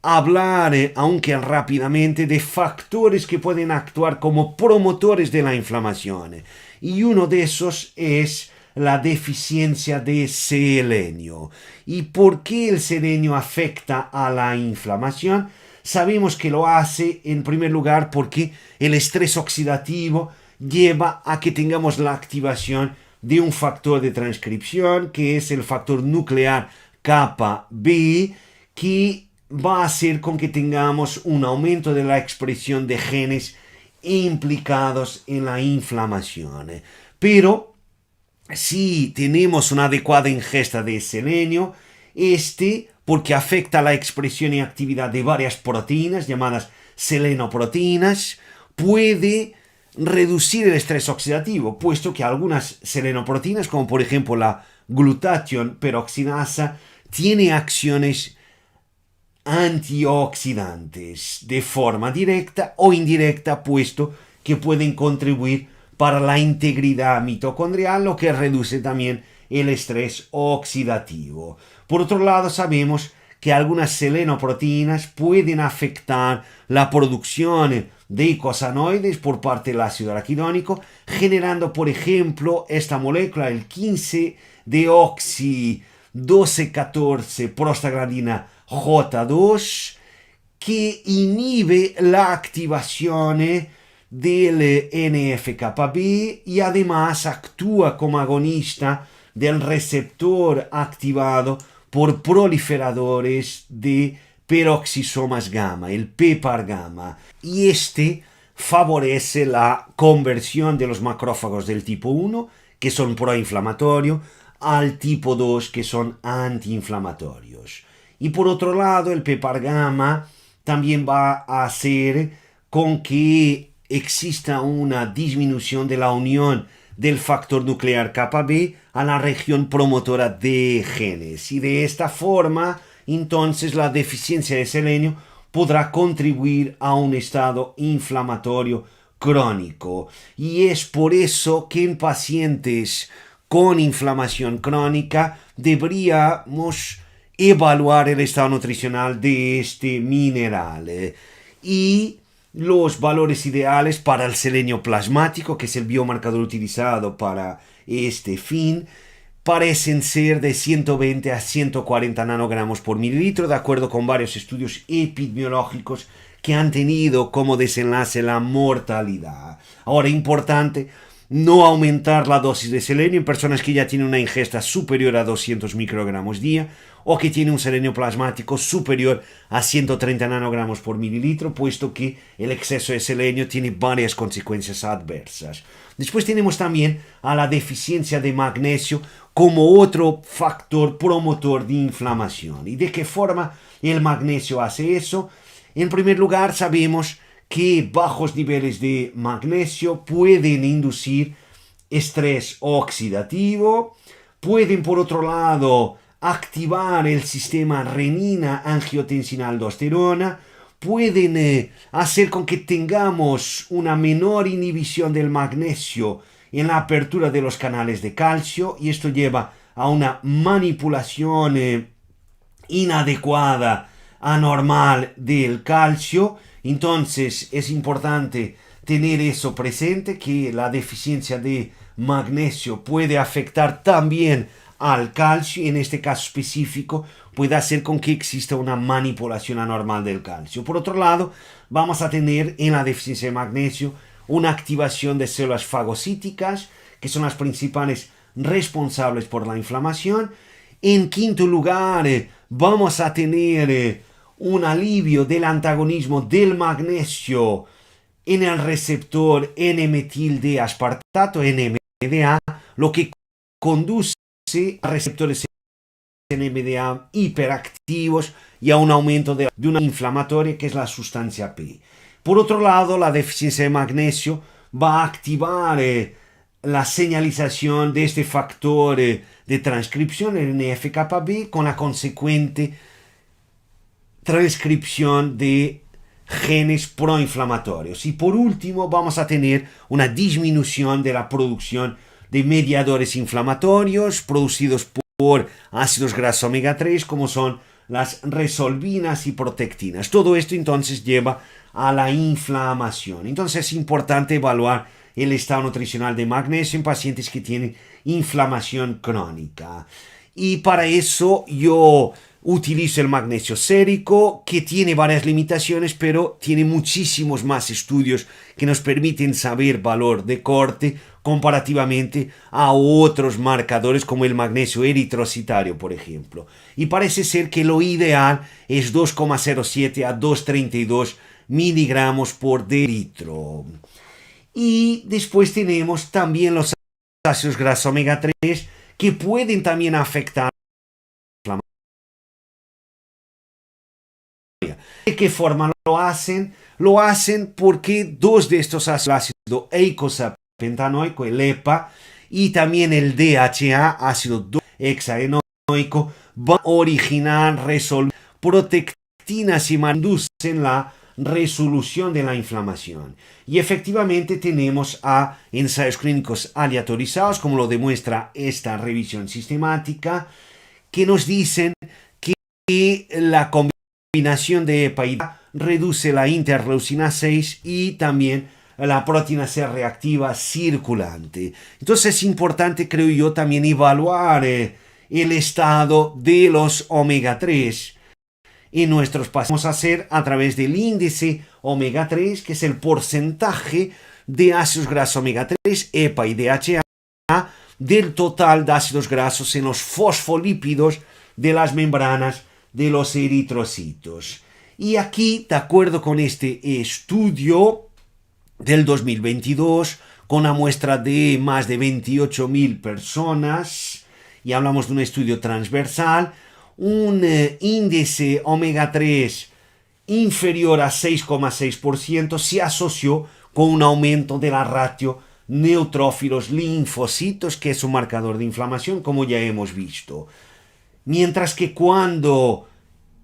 hablar, aunque rápidamente, de factores que pueden actuar como promotores de la inflamación. Y uno de esos es la deficiencia de selenio. ¿Y por qué el selenio afecta a la inflamación? Sabemos que lo hace en primer lugar porque el estrés oxidativo lleva a que tengamos la activación de un factor de transcripción, que es el factor nuclear kappa B, que va a hacer con que tengamos un aumento de la expresión de genes implicados en la inflamación. Pero si tenemos una adecuada ingesta de selenio, porque afecta la expresión y actividad de varias proteínas llamadas selenoproteínas, puede reducir el estrés oxidativo, puesto que algunas selenoproteínas, como por ejemplo la glutatión peroxidasa, tiene acciones antioxidantes de forma directa o indirecta, puesto que pueden contribuir para la integridad mitocondrial, lo que reduce también el estrés oxidativo. Por otro lado, sabemos que algunas selenoproteínas pueden afectar la producción de eicosanoides por parte del ácido araquidónico, generando, por ejemplo, esta molécula, el 15-deoxi-12,14 prostaglandina J2, que inhibe la activación del NF-κB y además actúa como agonista del receptor activado por proliferadores de peroxisomas gamma, el PPAR gamma, y favorece la conversión de los macrófagos del tipo 1, que son proinflamatorios, al tipo 2, que son antiinflamatorios. Y por otro lado, el PPAR gamma también va a hacer con que exista una disminución de la unión del factor nuclear kappa B a la región promotora de genes. Y de esta forma, entonces, la deficiencia de selenio podrá contribuir a un estado inflamatorio crónico. Y es por eso que en pacientes con inflamación crónica deberíamos evaluar el estado nutricional de este mineral. Y los valores ideales para el selenio plasmático, que es el biomarcador utilizado para este fin, parecen ser de 120 a 140 nanogramos por mililitro, de acuerdo con varios estudios epidemiológicos que han tenido como desenlace la mortalidad. Ahora, importante no aumentar la dosis de selenio en personas que ya tienen una ingesta superior a 200 microgramos día o que tienen un selenio plasmático superior a 130 nanogramos por mililitro, puesto que el exceso de selenio tiene varias consecuencias adversas. Después tenemos también a la deficiencia de magnesio como otro factor promotor de inflamación. ¿Y de qué forma el magnesio hace eso? En primer lugar, sabemos que bajos niveles de magnesio pueden inducir estrés oxidativo, pueden por otro lado activar el sistema renina-angiotensina-aldosterona, pueden hacer con que tengamos una menor inhibición del magnesio en la apertura de los canales de calcio, y esto lleva a una manipulación inadecuada, anormal del calcio. Entonces es importante tener eso presente, que la deficiencia de magnesio puede afectar también al calcio, y en este caso específico puede hacer con que exista una manipulación anormal del calcio. Por otro lado, vamos a tener en la deficiencia de magnesio una activación de células fagocíticas, que son las principales responsables por la inflamación. En quinto lugar, vamos a tener un alivio del antagonismo del magnesio en el receptor N-metil D aspartato, NMDA, lo que conduce a receptores NMDA hiperactivos y a un aumento de una inflamatoria, que es la sustancia P. Por otro lado, la deficiencia de magnesio va a activar la señalización de este factor de transcripción, el NF-κB, con la consecuente transcripción de genes proinflamatorios. Y por último, vamos a tener una disminución de la producción de mediadores inflamatorios producidos por ácidos grasos omega 3, como son las resolvinas y protectinas. Todo esto entonces lleva a la inflamación. Entonces es importante evaluar el estado nutricional de magnesio en pacientes que tienen inflamación crónica. Y para eso yo utilizo el magnesio sérico, que tiene varias limitaciones, pero tiene muchísimos más estudios que nos permiten saber valor de corte comparativamente a otros marcadores como el magnesio eritrocitario, por ejemplo. Y parece ser que lo ideal es 2,07 a 2,32 miligramos por litro. Y después tenemos también los ácidos grasos omega 3, que pueden también afectar. ¿De qué forma lo hacen? Lo hacen porque dos de estos ácidos, el ácido eicosapentaenoico, el EPA, y también el DHA, ácido hexaenoico, van a originar protectinas y inducen la resolución de la inflamación. Y efectivamente tenemos a ensayos clínicos aleatorizados, como lo demuestra esta revisión sistemática, que nos dicen que la combinación de EPA y DHA reduce la interleucina 6 y también la proteína C reactiva circulante. Entonces es importante, creo yo, también evaluar el estado de los omega 3 en nuestros pacientes. Vamos a hacer a través del índice omega 3, que es el porcentaje de ácidos grasos omega 3, EPA y DHA, del total de ácidos grasos en los fosfolípidos de las membranas de los eritrocitos. Y aquí, de acuerdo con este estudio del 2022, con una muestra de más de 28.000 personas, y hablamos de un estudio transversal, un índice omega 3 inferior a 6,6% se asoció con un aumento de la ratio neutrófilos linfocitos, que es un marcador de inflamación, como ya hemos visto. Mientras que cuando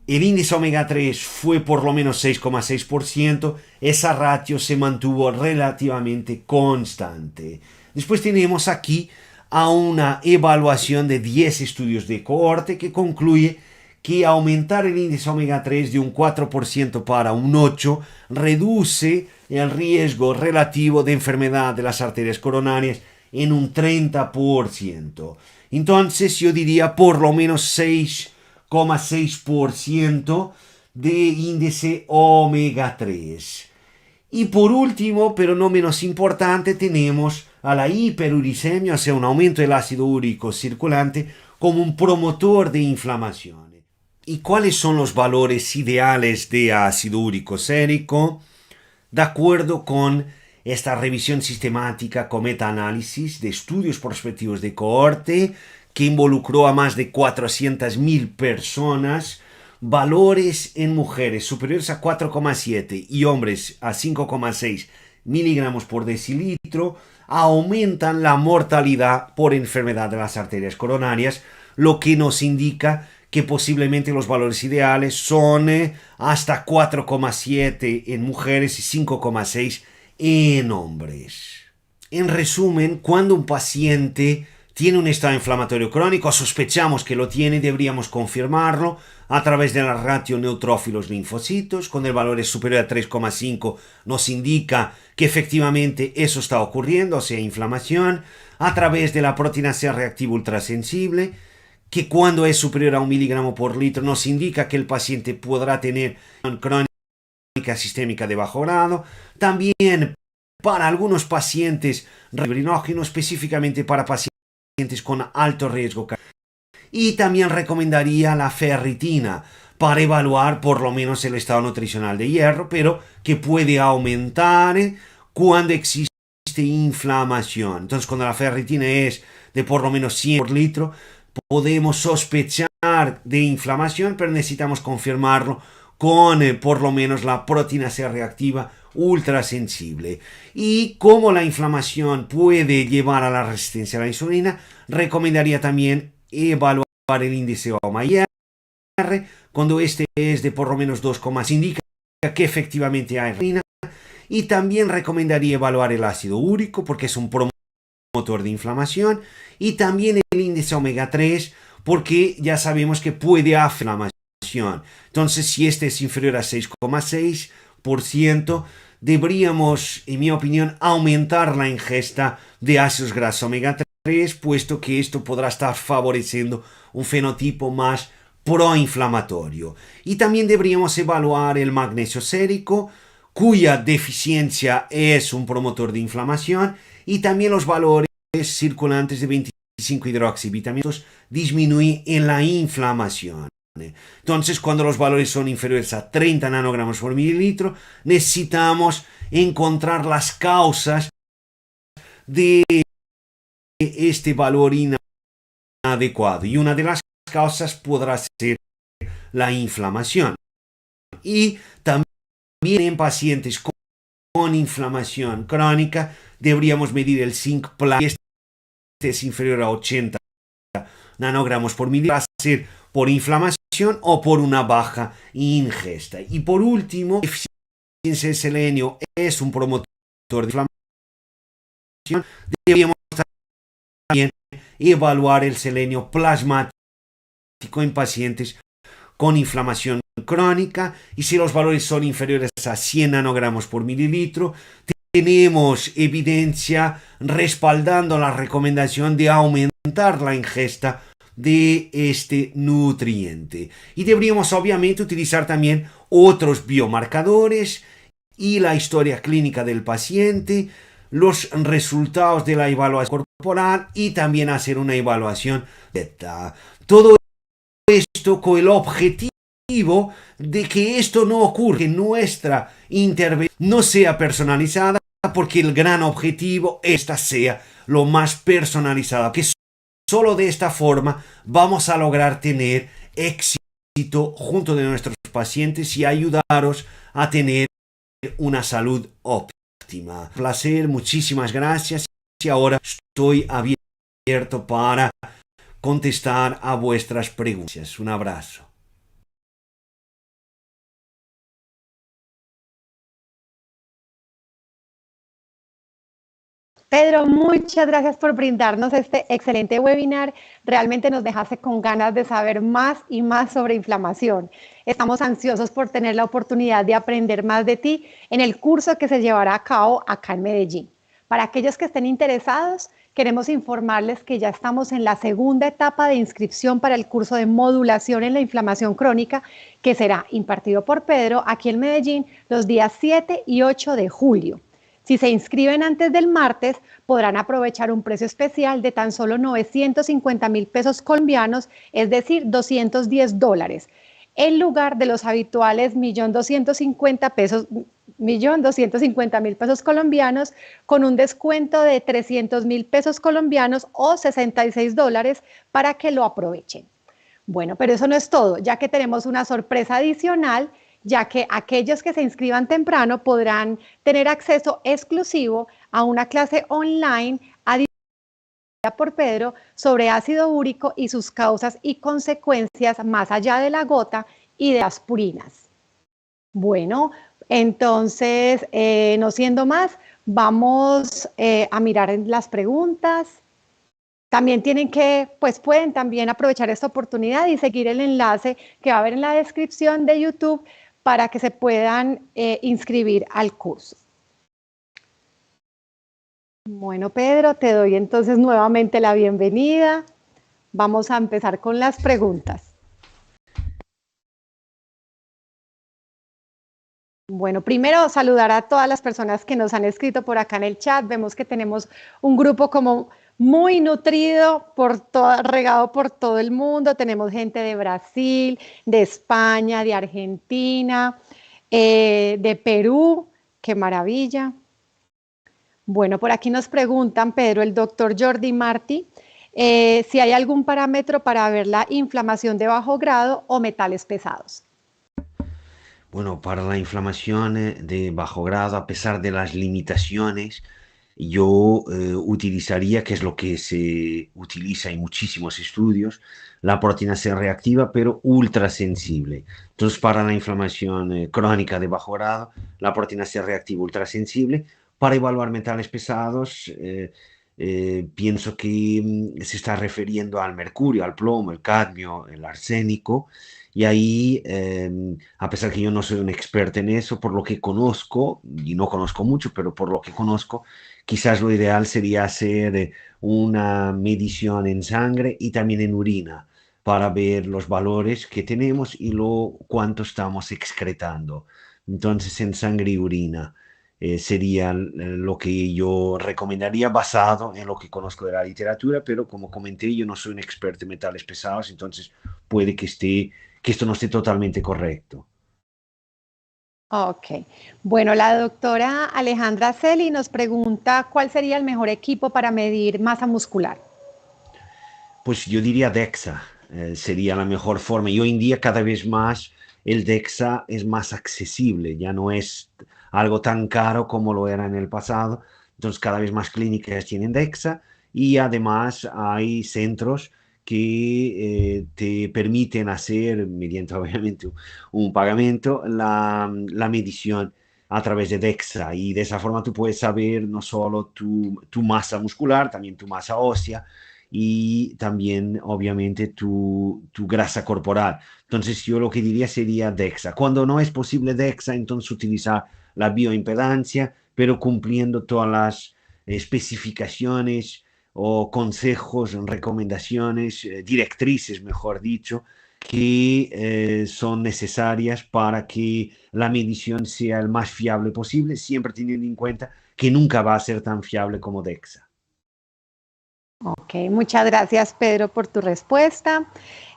el índice omega 3 fue por lo menos 6,6%, esa ratio se mantuvo relativamente constante. Después tenemos aquí a una evaluación de 10 estudios de cohorte que concluye que aumentar el índice omega 3 de un 4% para un 8% reduce el riesgo relativo de enfermedad de las arterias coronarias en un 30%. Entonces yo diría por lo menos 6,6% de índice omega 3. Y por último, pero no menos importante, tenemos a la hiperuricemia, o sea, un aumento del ácido úrico circulante como un promotor de inflamación. ¿Y cuáles son los valores ideales de ácido úrico sérico? De acuerdo con esta revisión sistemática con metaanálisis de estudios prospectivos de cohorte que involucró a más de 400.000 personas, valores en mujeres superiores a 4,7 y hombres a 5,6 miligramos por decilitro aumentan la mortalidad por enfermedad de las arterias coronarias, lo que nos indica que posiblemente los valores ideales son hasta 4,7 en mujeres y 5,6 en hombres. En resumen, cuando un paciente tiene un estado inflamatorio crónico, sospechamos que lo tiene, deberíamos confirmarlo a través de la ratio neutrófilos linfocitos. Cuando el valor es superior a 3,5 nos indica que efectivamente eso está ocurriendo, o sea, inflamación. A través de la proteína C reactiva ultrasensible, que cuando es superior a 1 miligramo por litro nos indica que el paciente podrá tener crónica sistémica de bajo grado. También para algunos pacientes fibrinógeno, específicamente para pacientes con alto riesgo. Y también recomendaría la ferritina para evaluar por lo menos el estado nutricional de hierro, pero que puede aumentar cuando existe inflamación. Entonces, cuando la ferritina es de por lo menos 100 por litro, podemos sospechar de inflamación, pero necesitamos confirmarlo con por lo menos la proteína C reactiva ultrasensible. Y como la inflamación puede llevar a la resistencia a la insulina, recomendaría también evaluar el índice OMA-IR. Cuando este es de por lo menos 2,5, indica que efectivamente hay insulina. Y también recomendaría evaluar el ácido úrico porque es un promotor de inflamación, y también el índice omega 3 porque ya sabemos que puede hacer inflamación. Entonces, si este es inferior a 6,6%, deberíamos, en mi opinión, aumentar la ingesta de ácidos grasos omega 3, puesto que esto podrá estar favoreciendo un fenotipo más proinflamatorio. Y también deberíamos evaluar el magnesio sérico, cuya deficiencia es un promotor de inflamación, y también los valores circulantes de 25 hidroxivitaminos disminuyen en la inflamación. Entonces, cuando los valores son inferiores a 30 nanogramos por mililitro, necesitamos encontrar las causas de este valor inadecuado, y una de las causas podrá ser la inflamación. Y también en pacientes con inflamación crónica deberíamos medir el zinc plus. Si este es inferior a 80 nanogramos por mililitro, va a ser por inflamación o por una baja ingesta. Y por último, la deficiencia de selenio es un promotor de inflamación. Deberíamos también evaluar el selenio plasmático en pacientes con inflamación crónica, y si los valores son inferiores a 100 nanogramos por mililitro, tenemos evidencia respaldando la recomendación de aumentar la ingesta de este nutriente. Y deberíamos obviamente utilizar también otros biomarcadores y la historia clínica del paciente, los resultados de la evaluación corporal, y también hacer una evaluación beta. Todo esto con el objetivo de que esto no ocurra, que nuestra intervención no sea personalizada, porque el gran objetivo es que esta sea lo más personalizada, que solo de esta forma vamos a lograr tener éxito junto de nuestros pacientes y ayudaros a tener una salud óptima. Placer, muchísimas gracias, y ahora estoy abierto para contestar a vuestras preguntas. Un abrazo. Pedro, muchas gracias por brindarnos este excelente webinar. Realmente nos dejaste con ganas de saber más y más sobre inflamación. Estamos ansiosos por tener la oportunidad de aprender más de ti en el curso que se llevará a cabo acá en Medellín. Para aquellos que estén interesados, queremos informarles que ya estamos en la segunda etapa de inscripción para el curso de modulación en la inflamación crónica, que será impartido por Pedro aquí en Medellín los días 7 y 8 de julio. Si se inscriben antes del martes, podrán aprovechar un precio especial de tan solo 950.000 pesos colombianos, es decir, $210, en lugar de los habituales 1.250.000 pesos colombianos, con un descuento de 300.000 pesos colombianos o $66 para que lo aprovechen. Bueno, pero eso no es todo, ya que tenemos una sorpresa adicional, ya que aquellos que se inscriban temprano podrán tener acceso exclusivo a una clase online por Pedro sobre ácido úrico y sus causas y consecuencias más allá de la gota y de las purinas. Bueno, entonces, no siendo más, vamos a mirar en las preguntas. También pueden también aprovechar esta oportunidad y seguir el enlace que va a haber en la descripción de YouTube para que se puedan inscribir al curso. Bueno, Pedro, te doy entonces nuevamente la bienvenida. Vamos a empezar con las preguntas. Bueno, primero saludar a todas las personas que nos han escrito por acá en el chat. Vemos que tenemos un grupo como muy nutrido, regado por todo el mundo. Tenemos gente de Brasil, de España, de Argentina, de Perú. ¡Qué maravilla! Bueno, por aquí nos preguntan, Pedro, el doctor Jordi Martí, si hay algún parámetro para ver la inflamación de bajo grado o metales pesados. Bueno, para la inflamación de bajo grado, a pesar de las limitaciones, yo utilizaría, que es lo que se utiliza en muchísimos estudios, la proteína C reactiva, pero ultra sensible. Entonces, para la inflamación crónica de bajo grado, la proteína C reactiva ultra sensible. Para evaluar metales pesados, pienso que se está refiriendo al mercurio, al plomo, el cadmio, el arsénico. Y ahí, a pesar que yo no soy un experto en eso, por lo que conozco, y no conozco mucho, pero por lo que conozco, quizás lo ideal sería hacer una medición en sangre y también en orina para ver los valores que tenemos y cuánto estamos excretando. Entonces, en sangre y orina sería lo que yo recomendaría basado en lo que conozco de la literatura, pero como comenté, yo no soy un experto en metales pesados, entonces puede que esto no esté totalmente correcto. Ok. Bueno, la doctora Alejandra Celi nos pregunta cuál sería el mejor equipo para medir masa muscular. Pues yo diría DEXA, sería la mejor forma. Y hoy en día cada vez más el DEXA es más accesible, ya no es algo tan caro como lo era en el pasado. Entonces cada vez más clínicas tienen DEXA y además hay centros que te permiten hacer, mediante obviamente un pagamento, la medición a través de DEXA. Y de esa forma tú puedes saber no solo tu masa muscular, también tu masa ósea y también obviamente tu grasa corporal. Entonces yo lo que diría sería DEXA. Cuando no es posible DEXA, entonces utilizar la bioimpedancia, pero cumpliendo todas las especificaciones o consejos, recomendaciones, directrices, mejor dicho, que son necesarias para que la medición sea el más fiable posible, siempre teniendo en cuenta que nunca va a ser tan fiable como DEXA. Ok, muchas gracias, Pedro, por tu respuesta.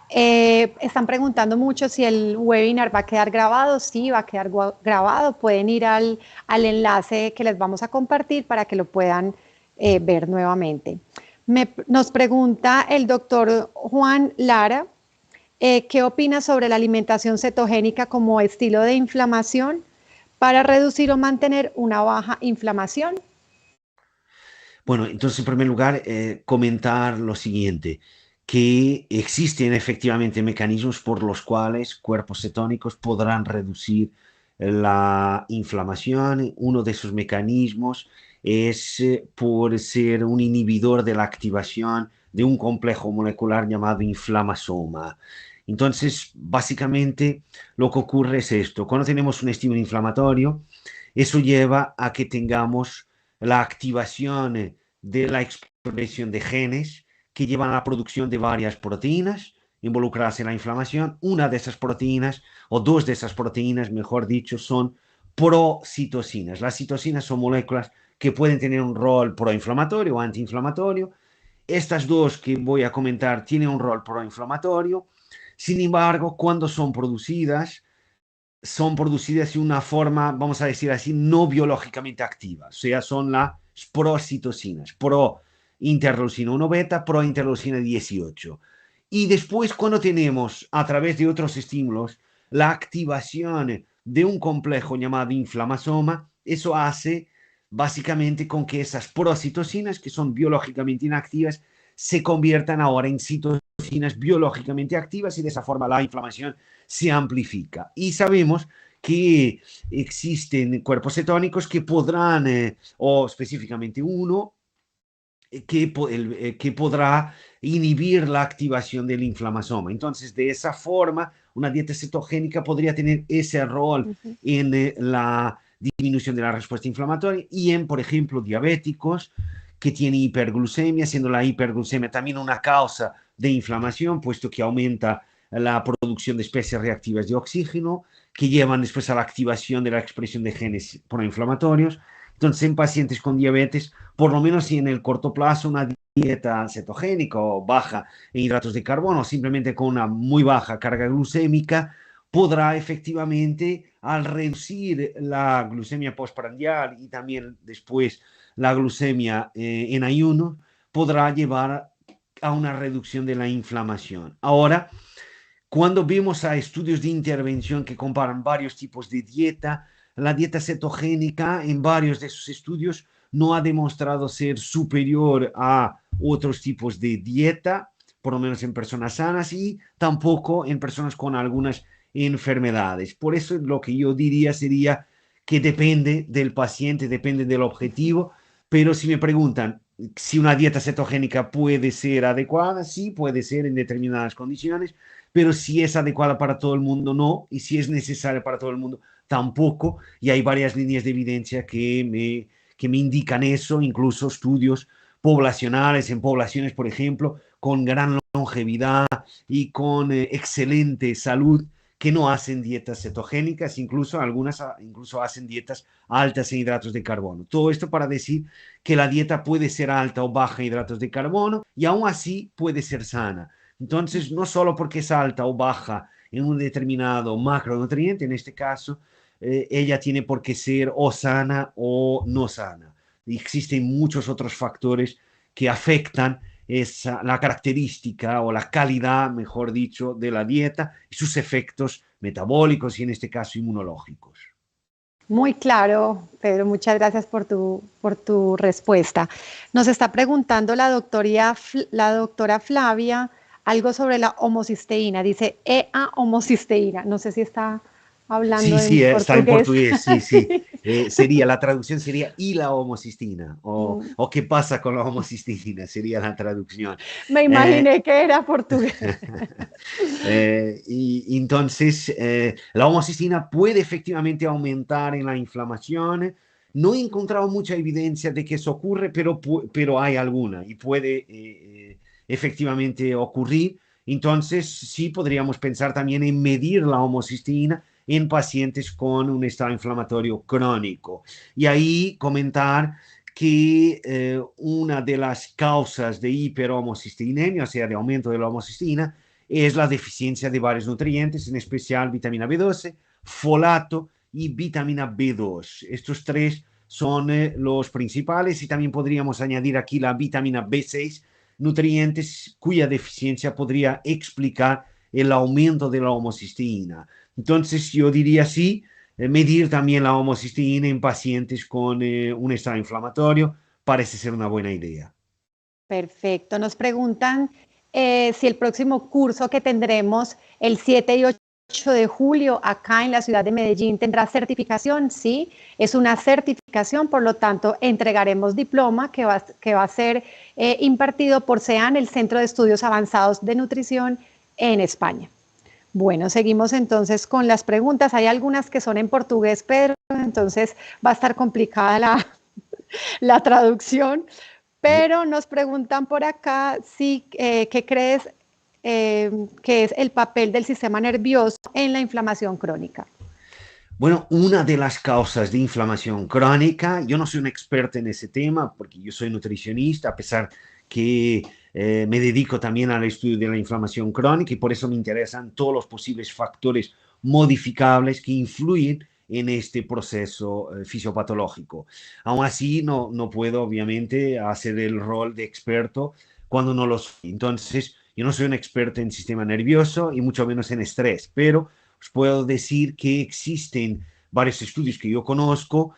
Están preguntando mucho si el webinar va a quedar grabado. Sí, va a quedar grabado. Pueden ir al enlace que les vamos a compartir para que lo puedan ver nuevamente. Nos pregunta el doctor Juan Lara, ¿qué opina sobre la alimentación cetogénica como estilo de inflamación para reducir o mantener una baja inflamación? Bueno, entonces en primer lugar, comentar lo siguiente, que existen efectivamente mecanismos por los cuales cuerpos cetónicos podrán reducir la inflamación. Uno de esos mecanismos es por ser un inhibidor de la activación de un complejo molecular llamado inflamasoma. Entonces, básicamente, lo que ocurre es esto. Cuando tenemos un estímulo inflamatorio, eso lleva a que tengamos la activación de la expresión de genes que llevan a la producción de varias proteínas involucradas en la inflamación. Una de esas proteínas, o dos de esas proteínas, mejor dicho, son procitocinas. Las citocinas son moléculas que pueden tener un rol proinflamatorio o antiinflamatorio. Estas dos que voy a comentar tienen un rol proinflamatorio. Sin embargo, cuando son producidas de una forma, vamos a decir así, no biológicamente activa. O sea, son las procitocinas, pro-interleucina 1 beta, pro-interleucina 18. Y después, cuando tenemos, a través de otros estímulos, la activación de un complejo llamado inflamasoma, eso hace básicamente con que esas procitocinas, que son biológicamente inactivas, se conviertan ahora en citocinas biológicamente activas y de esa forma la inflamación se amplifica. Y sabemos que existen cuerpos cetónicos que podrán, o específicamente uno, que podrá inhibir la activación del inflamasoma. Entonces, de esa forma, una dieta cetogénica podría tener ese rol en la disminución de la respuesta inflamatoria y en, por ejemplo, diabéticos que tienen hiperglucemia, siendo la hiperglucemia también una causa de inflamación, puesto que aumenta la producción de especies reactivas de oxígeno, que llevan después a la activación de la expresión de genes proinflamatorios. Entonces, en pacientes con diabetes, por lo menos si en el corto plazo una dieta cetogénica o baja en hidratos de carbono, simplemente con una muy baja carga glucémica, podrá efectivamente, al reducir la glucemia postprandial y también después la glucemia en ayuno, podrá llevar a una reducción de la inflamación. Ahora, cuando vemos a estudios de intervención que comparan varios tipos de dieta, la dieta cetogénica en varios de esos estudios no ha demostrado ser superior a otros tipos de dieta, por lo menos en personas sanas y tampoco en personas con algunas enfermedades. Por eso lo que yo diría sería que depende del paciente, depende del objetivo, pero si me preguntan si una dieta cetogénica puede ser adecuada, sí, puede ser en determinadas condiciones, pero si es adecuada para todo el mundo, no, y si es necesaria para todo el mundo, tampoco, y hay varias líneas de evidencia que me indican eso, incluso estudios poblacionales en poblaciones, por ejemplo, con gran longevidad y con excelente salud, que no hacen dietas cetogénicas, incluso algunas incluso hacen dietas altas en hidratos de carbono. Todo esto para decir que la dieta puede ser alta o baja en hidratos de carbono y aún así puede ser sana. Entonces, no solo porque es alta o baja en un determinado macronutriente, en este caso, ella tiene por qué ser o sana o no sana. Y existen muchos otros factores que afectan la característica o la calidad, mejor dicho, de la dieta y sus efectos metabólicos y en este caso inmunológicos. Muy claro, Pedro, muchas gracias por tu respuesta. Nos está preguntando la doctora Flavia algo sobre la homocisteína. Dice homocisteína. No sé si está hablando sí, en está en portugués. portugués, sí. La traducción sería ¿y la homocistina? O ¿qué pasa con la homocistina? Sería la traducción. Me imaginé que era portugués. Y entonces, la homocistina puede efectivamente aumentar en la inflamación. No he encontrado mucha evidencia de que eso ocurre, pero hay alguna y puede efectivamente ocurrir. Entonces, sí podríamos pensar también en medir la homocistina en pacientes con un estado inflamatorio crónico. Y ahí comentar que una de las causas de hiperhomocisteinemia, o sea, de aumento de la homocistina, es la deficiencia de varios nutrientes, en especial vitamina B12, folato y vitamina B2. Estos tres son los principales y también podríamos añadir aquí la vitamina B6, nutrientes cuya deficiencia podría explicar el aumento de la homocisteína. Entonces yo diría sí, medir también la homocisteína en pacientes con un estado inflamatorio parece ser una buena idea. Perfecto. Nos preguntan si el próximo curso que tendremos el 7 y 8 de julio acá en la ciudad de Medellín tendrá certificación. Sí, es una certificación, por lo tanto entregaremos diploma que va a ser impartido por CEAN, el Centro de Estudios Avanzados de Nutrición en España. Bueno, seguimos entonces con las preguntas. Hay algunas que son en portugués, Pedro, entonces va a estar complicada la traducción. Pero nos preguntan por acá si, ¿qué crees que es el papel del sistema nervioso en la inflamación crónica? Bueno, una de las causas de inflamación crónica, yo no soy un experto en ese tema porque yo soy nutricionista, a pesar que me dedico también al estudio de la inflamación crónica y por eso me interesan todos los posibles factores modificables que influyen en este proceso fisiopatológico. Aún así, no puedo obviamente hacer el rol de experto cuando no lo soy. Entonces, yo no soy un experto en sistema nervioso y mucho menos en estrés, pero os puedo decir que existen varios estudios que yo conozco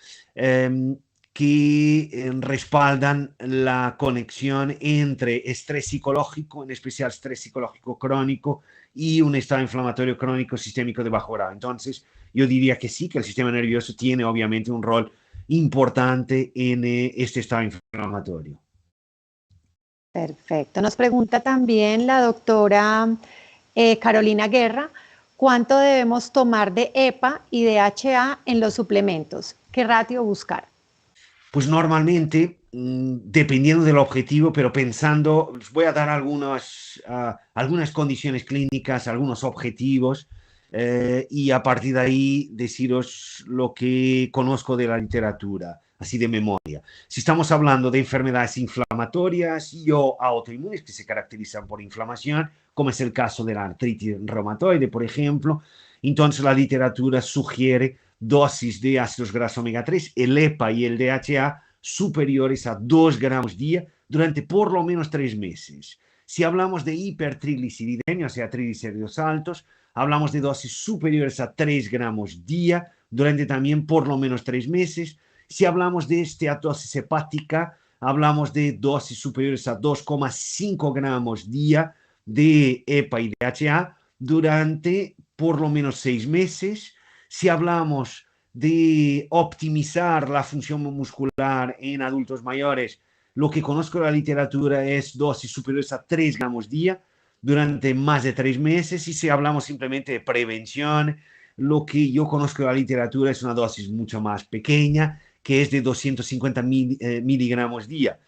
que respaldan la conexión entre estrés psicológico, en especial estrés psicológico crónico, y un estado inflamatorio crónico sistémico de bajo grado. Entonces, yo diría que sí, que el sistema nervioso tiene obviamente un rol importante en este estado inflamatorio. Perfecto. Nos pregunta también la doctora Carolina Guerra, ¿cuánto debemos tomar de EPA y DHA en los suplementos? ¿Qué ratio buscar? Pues normalmente, dependiendo del objetivo, pero pensando, os voy a dar algunas condiciones clínicas, algunos objetivos, y a partir de ahí deciros lo que conozco de la literatura, así de memoria. Si estamos hablando de enfermedades inflamatorias y o autoinmunes que se caracterizan por inflamación, como es el caso de la artritis reumatoide, por ejemplo, entonces la literatura sugiere dosis de ácidos grasos omega 3, el EPA y el DHA superiores a 2 gramos día durante por lo menos 3 meses. Si hablamos de hipertrigliceridemia, o sea, triglicéridos altos, hablamos de dosis superiores a 3 gramos día durante también por lo menos 3 meses. Si hablamos de esteatosis hepática, hablamos de dosis superiores a 2,5 gramos día de EPA y DHA durante por lo menos 6 meses. Si hablamos de optimizar la función muscular en adultos mayores, lo que conozco de la literatura es dosis superiores a 3 gramos día durante más de 3 meses. Y si hablamos simplemente de prevención, lo que yo conozco de la literatura es una dosis mucho más pequeña, que es de 250 miligramos día.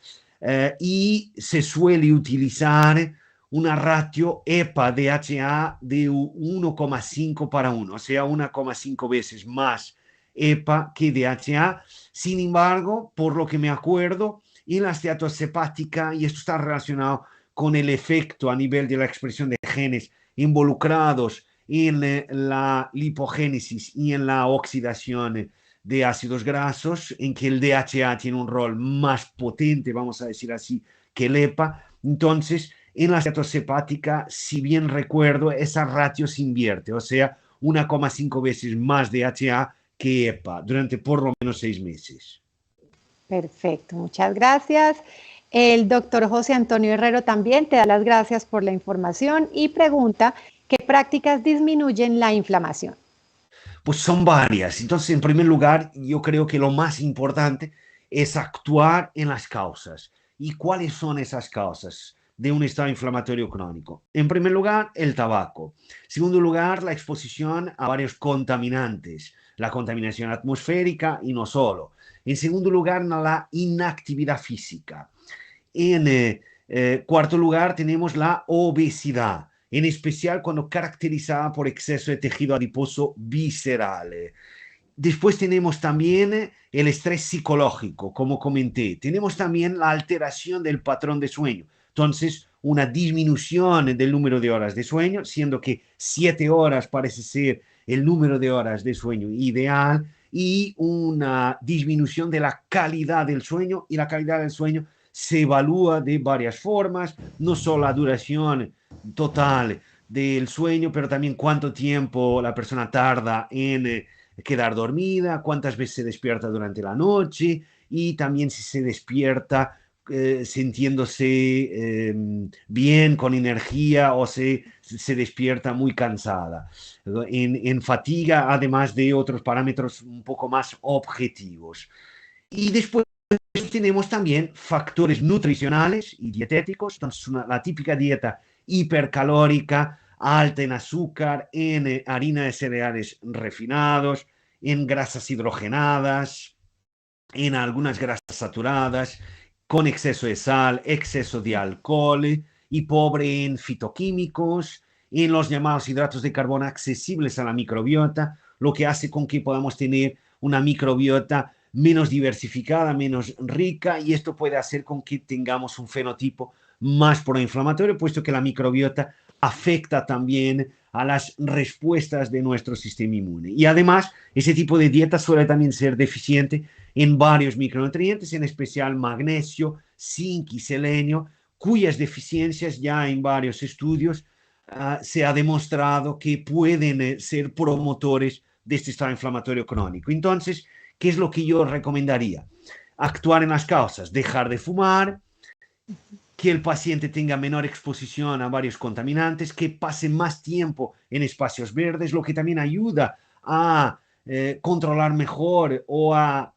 Y se suele utilizar una ratio EPA-DHA de 1,5 para 1, o sea, 1,5 veces más EPA que DHA. Sin embargo, por lo que me acuerdo, en la esteatosis hepática, y esto está relacionado con el efecto a nivel de la expresión de genes involucrados en la lipogénesis y en la oxidación de ácidos grasos, en que el DHA tiene un rol más potente, vamos a decir así, que el EPA. Entonces, en la esteatosis hepática, si bien recuerdo, esa ratio se invierte, o sea, 1,5 veces más DHA que EPA durante por lo menos 6 meses. Perfecto, muchas gracias. El doctor José Antonio Herrero también te da las gracias por la información y pregunta, ¿qué prácticas disminuyen la inflamación? Pues son varias. Entonces, en primer lugar, yo creo que lo más importante es actuar en las causas. ¿Y cuáles son esas causas de un estado inflamatorio crónico? En primer lugar, el tabaco. En segundo lugar, la exposición a varios contaminantes, la contaminación atmosférica y no solo. En segundo lugar, la inactividad física. En cuarto lugar, tenemos la obesidad, en especial cuando caracterizada por exceso de tejido adiposo visceral. Después tenemos también el estrés psicológico, como comenté. Tenemos también la alteración del patrón de sueño. Entonces, una disminución del número de horas de sueño, siendo que 7 horas parece ser el número de horas de sueño ideal, y una disminución de la calidad del sueño, y la calidad del sueño se evalúa de varias formas, no solo la duración total del sueño, pero también cuánto tiempo la persona tarda en quedar dormida, cuántas veces se despierta durante la noche, y también si se despierta sintiéndose bien, con energía, o se despierta muy cansada, en fatiga, además de otros parámetros un poco más objetivos. Y después tenemos también factores nutricionales y dietéticos. Entonces, la típica dieta hipercalórica, alta en azúcar, en harina de cereales refinados, en grasas hidrogenadas, en algunas grasas saturadas, con exceso de sal, exceso de alcohol, y pobre en fitoquímicos, en los llamados hidratos de carbono accesibles a la microbiota, lo que hace con que podamos tener una microbiota menos diversificada, menos rica, y esto puede hacer con que tengamos un fenotipo más proinflamatorio, puesto que la microbiota afecta también a las respuestas de nuestro sistema inmune. Y además, ese tipo de dieta suele también ser deficiente en varios micronutrientes, en especial magnesio, zinc y selenio, cuyas deficiencias ya en varios estudios se ha demostrado que pueden ser promotores de este estado inflamatorio crónico. Entonces, ¿qué es lo que yo recomendaría? actuar en las causas, dejar de fumar, que el paciente tenga menor exposición a varios contaminantes, que pase más tiempo en espacios verdes, lo que también ayuda a controlar mejor o a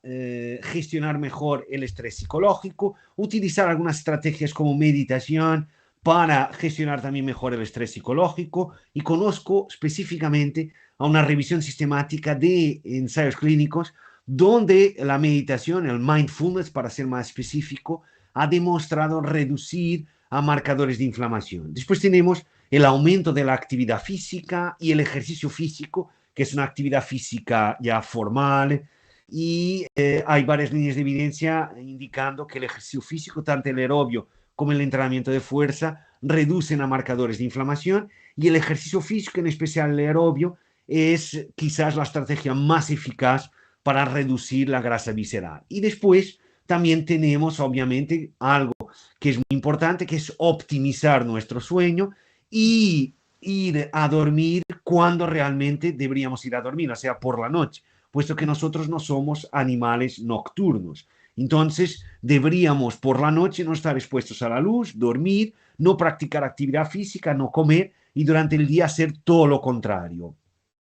gestionar mejor el estrés psicológico, utilizar algunas estrategias como meditación para gestionar también mejor el estrés psicológico, y conozco específicamente a una revisión sistemática de ensayos clínicos donde la meditación, el mindfulness para ser más específico, ha demostrado reducir a marcadores de inflamación. Después tenemos el aumento de la actividad física y el ejercicio físico, que es una actividad física ya formal, y hay varias líneas de evidencia indicando que el ejercicio físico, tanto el aerobio como el entrenamiento de fuerza, reducen a marcadores de inflamación, y el ejercicio físico, en especial el aerobio, es quizás la estrategia más eficaz para reducir la grasa visceral. Y después también tenemos, obviamente, algo que es muy importante, que es optimizar nuestro sueño y ir a dormir cuando realmente deberíamos ir a dormir, o sea, por la noche, puesto que nosotros no somos animales nocturnos. Entonces, deberíamos por la noche no estar expuestos a la luz, dormir, no practicar actividad física, no comer, y durante el día hacer todo lo contrario.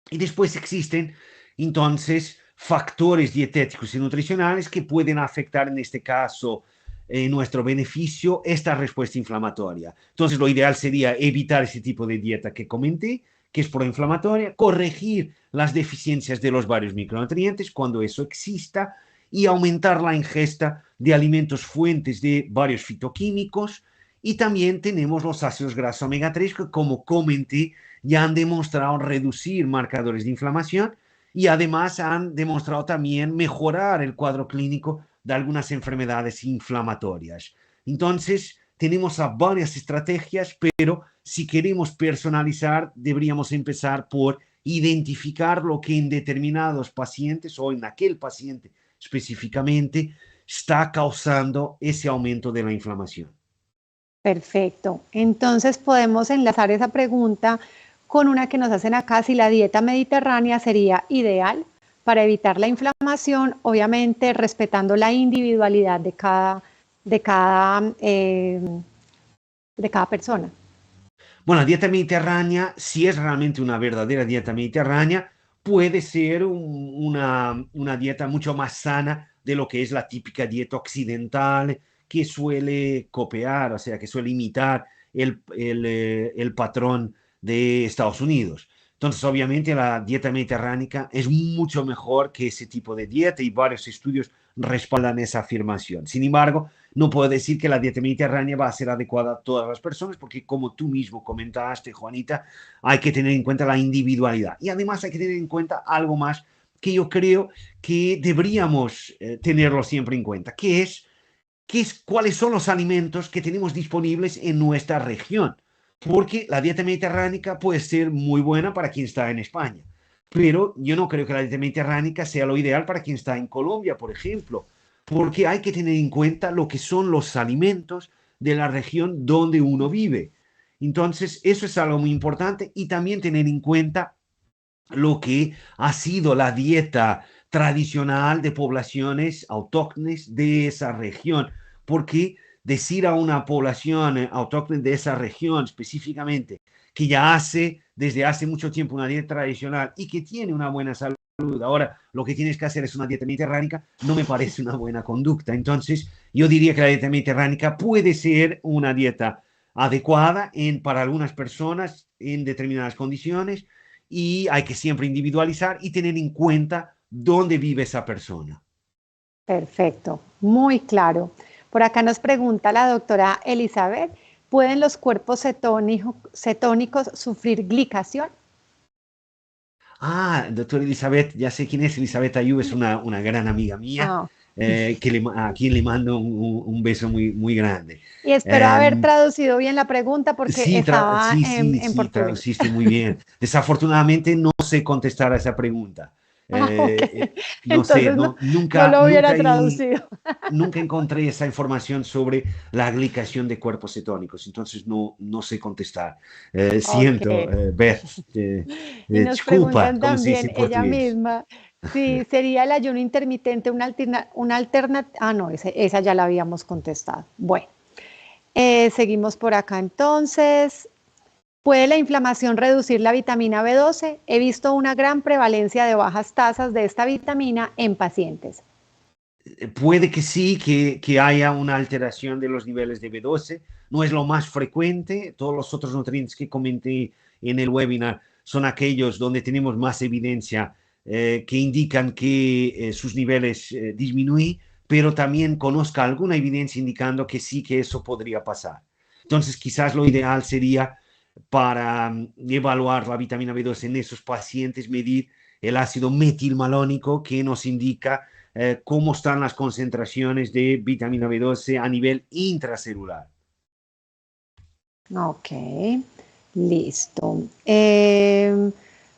Y después existen, entonces, factores dietéticos y nutricionales que pueden afectar, en este caso, en nuestro beneficio, esta respuesta inflamatoria. Entonces, lo ideal sería evitar ese tipo de dieta que comenté, que es proinflamatoria, corregir las deficiencias de los varios micronutrientes cuando eso exista, y aumentar la ingesta de alimentos fuentes de varios fitoquímicos. Y también tenemos los ácidos grasos omega 3, que, como comenté, ya han demostrado reducir marcadores de inflamación, y además han demostrado también mejorar el cuadro clínico de algunas enfermedades inflamatorias. Entonces, tenemos varias estrategias, pero si queremos personalizar, deberíamos empezar por identificar lo que en determinados pacientes o en aquel paciente específicamente está causando ese aumento de la inflamación. Perfecto. Entonces podemos enlazar esa pregunta con una que nos hacen acá, si la dieta mediterránea sería ideal para evitar la inflamación, obviamente respetando la individualidad de cada persona. Bueno, la dieta mediterránea, si es realmente una verdadera dieta mediterránea, puede ser una dieta mucho más sana de lo que es la típica dieta occidental, que suele copiar, o sea, que suele imitar el patrón de Estados Unidos. Entonces, obviamente, la dieta mediterránea es mucho mejor que ese tipo de dieta, y varios estudios respaldan esa afirmación. Sin embargo, no puedo decir que la dieta mediterránea va a ser adecuada a todas las personas, porque, como tú mismo comentaste, Juanita, hay que tener en cuenta la individualidad. Y además hay que tener en cuenta algo más que yo creo que deberíamos tenerlo siempre en cuenta, que es cuáles son los alimentos que tenemos disponibles en nuestra región. Porque la dieta mediterránea puede ser muy buena para quien está en España, pero yo no creo que la dieta mediterránea sea lo ideal para quien está en Colombia, por ejemplo, porque hay que tener en cuenta lo que son los alimentos de la región donde uno vive. Entonces, eso es algo muy importante, y también tener en cuenta lo que ha sido la dieta tradicional de poblaciones autóctones de esa región, porque decir a una población autóctona de esa región específicamente, que ya hace desde hace mucho tiempo una dieta tradicional y que tiene una buena salud, ahora lo que tienes que hacer es una dieta mediterránea, no me parece una buena conducta. Entonces, yo diría que la dieta mediterránea puede ser una dieta adecuada para algunas personas en determinadas condiciones, y hay que siempre individualizar y tener en cuenta dónde vive esa persona. Perfecto, muy claro. Por acá nos pregunta la doctora Elizabeth, ¿pueden los cuerpos cetónicos sufrir glicación? Doctora Elizabeth, ya sé quién es. Elizabeth Ayub es una gran amiga mía, a quien le mando un beso muy, muy grande. Y espero haber traducido bien la pregunta, porque estaba en portugués. Traduciste muy bien. Desafortunadamente no sé contestar a esa pregunta. Okay. No sé, nunca lo hubiera traducido. Nunca encontré esa información sobre la glicación de cuerpos cetónicos, entonces no sé contestar. Siento, Beth. Y nos disculpa, preguntan también ella misma, Sí, sería el ayuno intermitente una alternativa. Ah, no, esa ya la habíamos contestado. Bueno, seguimos por acá entonces. ¿Puede la inflamación reducir la vitamina B12? He visto una gran prevalencia de bajas tasas de esta vitamina en pacientes. Puede que sí, que haya una alteración de los niveles de B12. No es lo más frecuente. Todos los otros nutrientes que comenté en el webinar son aquellos donde tenemos más evidencia que indican que sus niveles disminuyen, pero también conozca alguna evidencia indicando que sí que eso podría pasar. Entonces, quizás lo ideal sería para evaluar la vitamina B12 en esos pacientes, medir el ácido metilmalónico que nos indica cómo están las concentraciones de vitamina B12 a nivel intracelular. Ok, listo.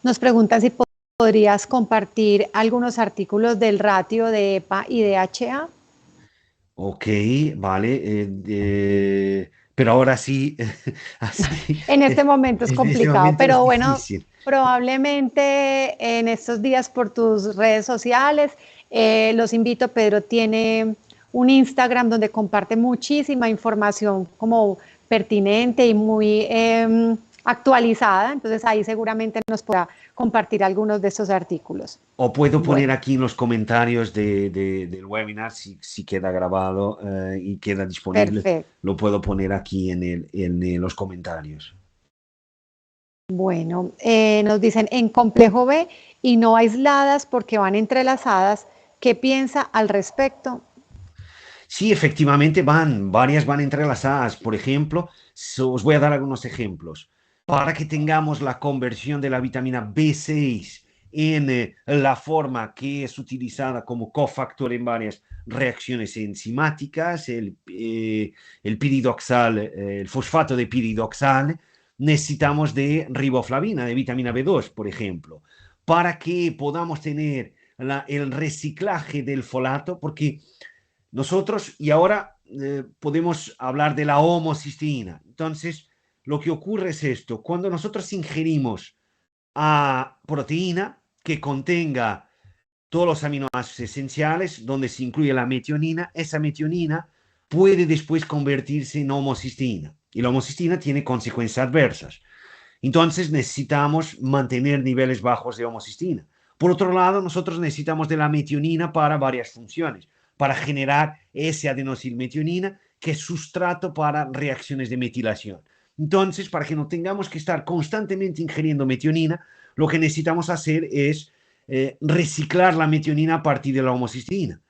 Nos preguntan si podrías compartir algunos artículos del ratio de EPA y de HA. Ok, vale. Pero ahora sí, así, En este momento es en este complicado, momento es pero bueno, difícil. probablemente en estos días por tus redes sociales, los invito, Pedro tiene un Instagram donde comparte muchísima información como pertinente y muy actualizada, entonces ahí seguramente nos podrá compartir algunos de estos artículos. O puedo poner Bueno, aquí en los comentarios del webinar, si queda grabado y queda disponible, perfecto. lo puedo poner aquí en los comentarios. Bueno, nos dicen en complejo B y no aisladas porque van entrelazadas. ¿Qué piensa al respecto? Sí, efectivamente varias van entrelazadas. Por ejemplo, os voy a dar algunos ejemplos. Para que tengamos la conversión de la vitamina B6 en la forma que es utilizada como cofactor en varias reacciones enzimáticas, el piridoxal, el fosfato de piridoxal, necesitamos de riboflavina, de vitamina B2, por ejemplo, para que podamos tener el reciclaje del folato, porque nosotros, y ahora podemos hablar de la homocisteína. Entonces, lo que ocurre es esto: cuando nosotros ingerimos a proteína que contenga todos los aminoácidos esenciales, donde se incluye la metionina, esa metionina puede después convertirse en homocisteína. Y la homocisteína tiene consecuencias adversas. Entonces necesitamos mantener niveles bajos de homocisteína. Por otro lado, nosotros necesitamos de la metionina para varias funciones, para generar ese adenosilmetionina, que es sustrato para reacciones de metilación. Entonces, para que no tengamos que estar constantemente ingiriendo metionina, lo que necesitamos hacer es reciclar la metionina a partir de la homocisteína.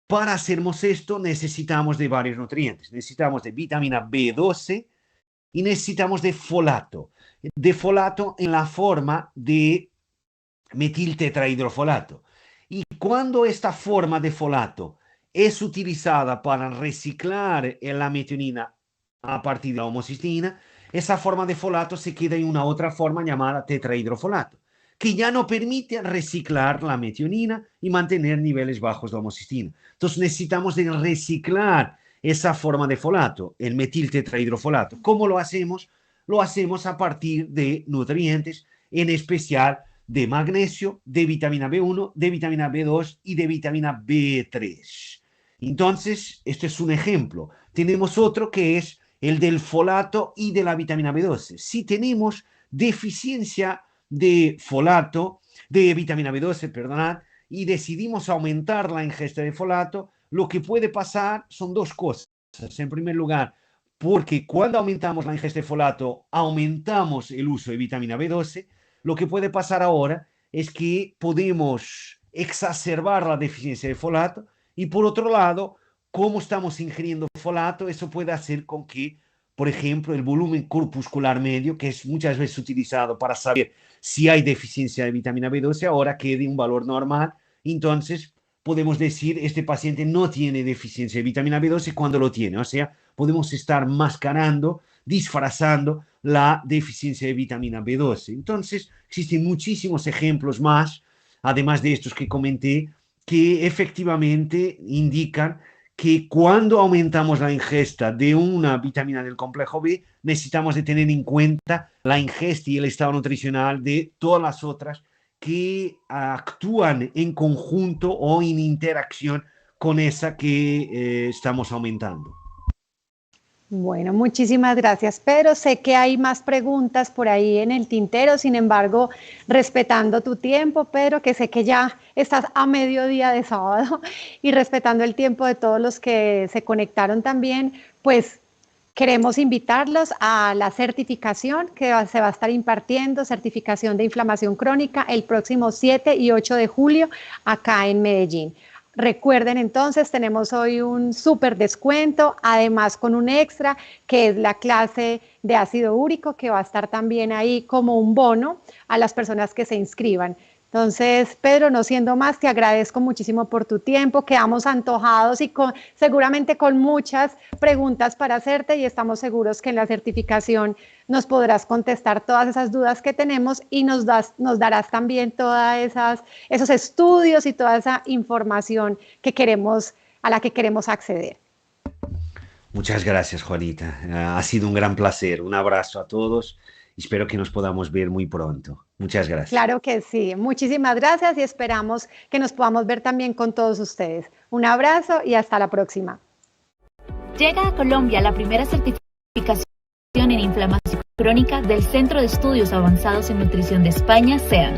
Para hacernos esto, necesitamos de varios nutrientes. Necesitamos de vitamina B12 y necesitamos de folato en la forma de metiltetrahidrofolato. Y cuando esta forma de folato es utilizada para reciclar la metionina a partir de la homocisteína, esa forma de folato se queda en una otra forma llamada tetrahidrofolato, que ya no permite reciclar la metionina y mantener niveles bajos de homocisteína. Entonces necesitamos de reciclar esa forma de folato, el metiltetrahidrofolato. ¿Cómo lo hacemos? Lo hacemos a partir de nutrientes, en especial de magnesio, de vitamina B1, de vitamina B2 y de vitamina B3. Entonces, este es un ejemplo. Tenemos otro que es el del folato y de la vitamina B12. Si tenemos deficiencia de folato, de vitamina B12, perdonad, y decidimos aumentar la ingesta de folato, lo que puede pasar son dos cosas. En primer lugar, porque cuando aumentamos la ingesta de folato, aumentamos el uso de vitamina B12, lo que puede pasar ahora es que podemos exacerbar la deficiencia de folato y por otro lado, como estamos ingiriendo folato, eso puede hacer con que, por ejemplo, el volumen corpuscular medio, que es muchas veces utilizado para saber si hay deficiencia de vitamina B12, ahora quede un valor normal. Entonces, podemos decir, este paciente no tiene deficiencia de vitamina B12 cuando lo tiene. O sea, podemos estar mascarando, disfrazando la deficiencia de vitamina B12. Entonces, existen muchísimos ejemplos más, además de estos que comenté, que efectivamente indican que cuando aumentamos la ingesta de una vitamina del complejo B, necesitamos de tener en cuenta la ingesta y el estado nutricional de todas las otras que actúan en conjunto o en interacción con esa que estamos aumentando. Bueno, muchísimas gracias, Pedro. Sé que hay más preguntas por ahí en el tintero, sin embargo, respetando tu tiempo, Pedro, que sé que ya estás a mediodía de sábado y respetando el tiempo de todos los que se conectaron también, pues queremos invitarlos a la certificación que se va a estar impartiendo, certificación de inflamación crónica, el próximo 7 y 8 de julio acá en Medellín. Recuerden entonces, tenemos hoy un súper descuento, además con un extra, que es la clase de ácido úrico, que va a estar también ahí como un bono a las personas que se inscriban. Entonces, Pedro, no siendo más, te agradezco muchísimo por tu tiempo, quedamos antojados y seguramente con muchas preguntas para hacerte y estamos seguros que en la certificación nos podrás contestar todas esas dudas que tenemos y nos darás también todos esos estudios y toda esa información a la que queremos acceder. Muchas gracias, Juanita. Ha sido un gran placer. Un abrazo a todos. Espero que nos podamos ver muy pronto. Muchas gracias. Claro que sí. Muchísimas gracias y esperamos que nos podamos ver también con todos ustedes. Un abrazo y hasta la próxima. Llega a Colombia la primera certificación en inflamación crónica del Centro de Estudios Avanzados en Nutrición de España, SEAN.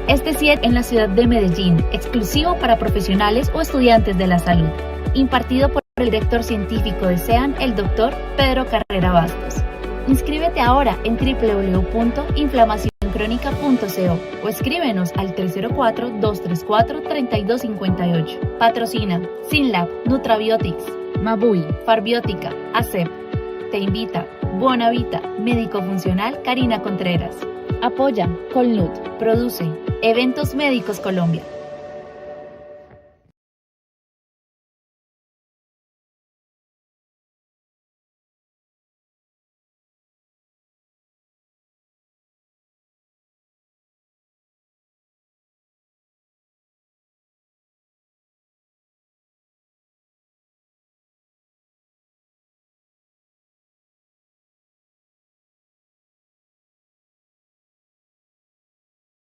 Este 7 en la ciudad de Medellín, exclusivo para profesionales o estudiantes de la salud, impartido por el director científico de SEAN, el doctor Pedro Carrera Bastos. Inscríbete ahora en www.inflamacioncronica.co o escríbenos al 304-234-3258. Patrocina Synlab, Nutrabiotics, Mabui, Farbiótica, ACEP. Te invita Buonavita, Médico Funcional Karina Contreras. Apoya Colnut, produce Eventos Médicos Colombia.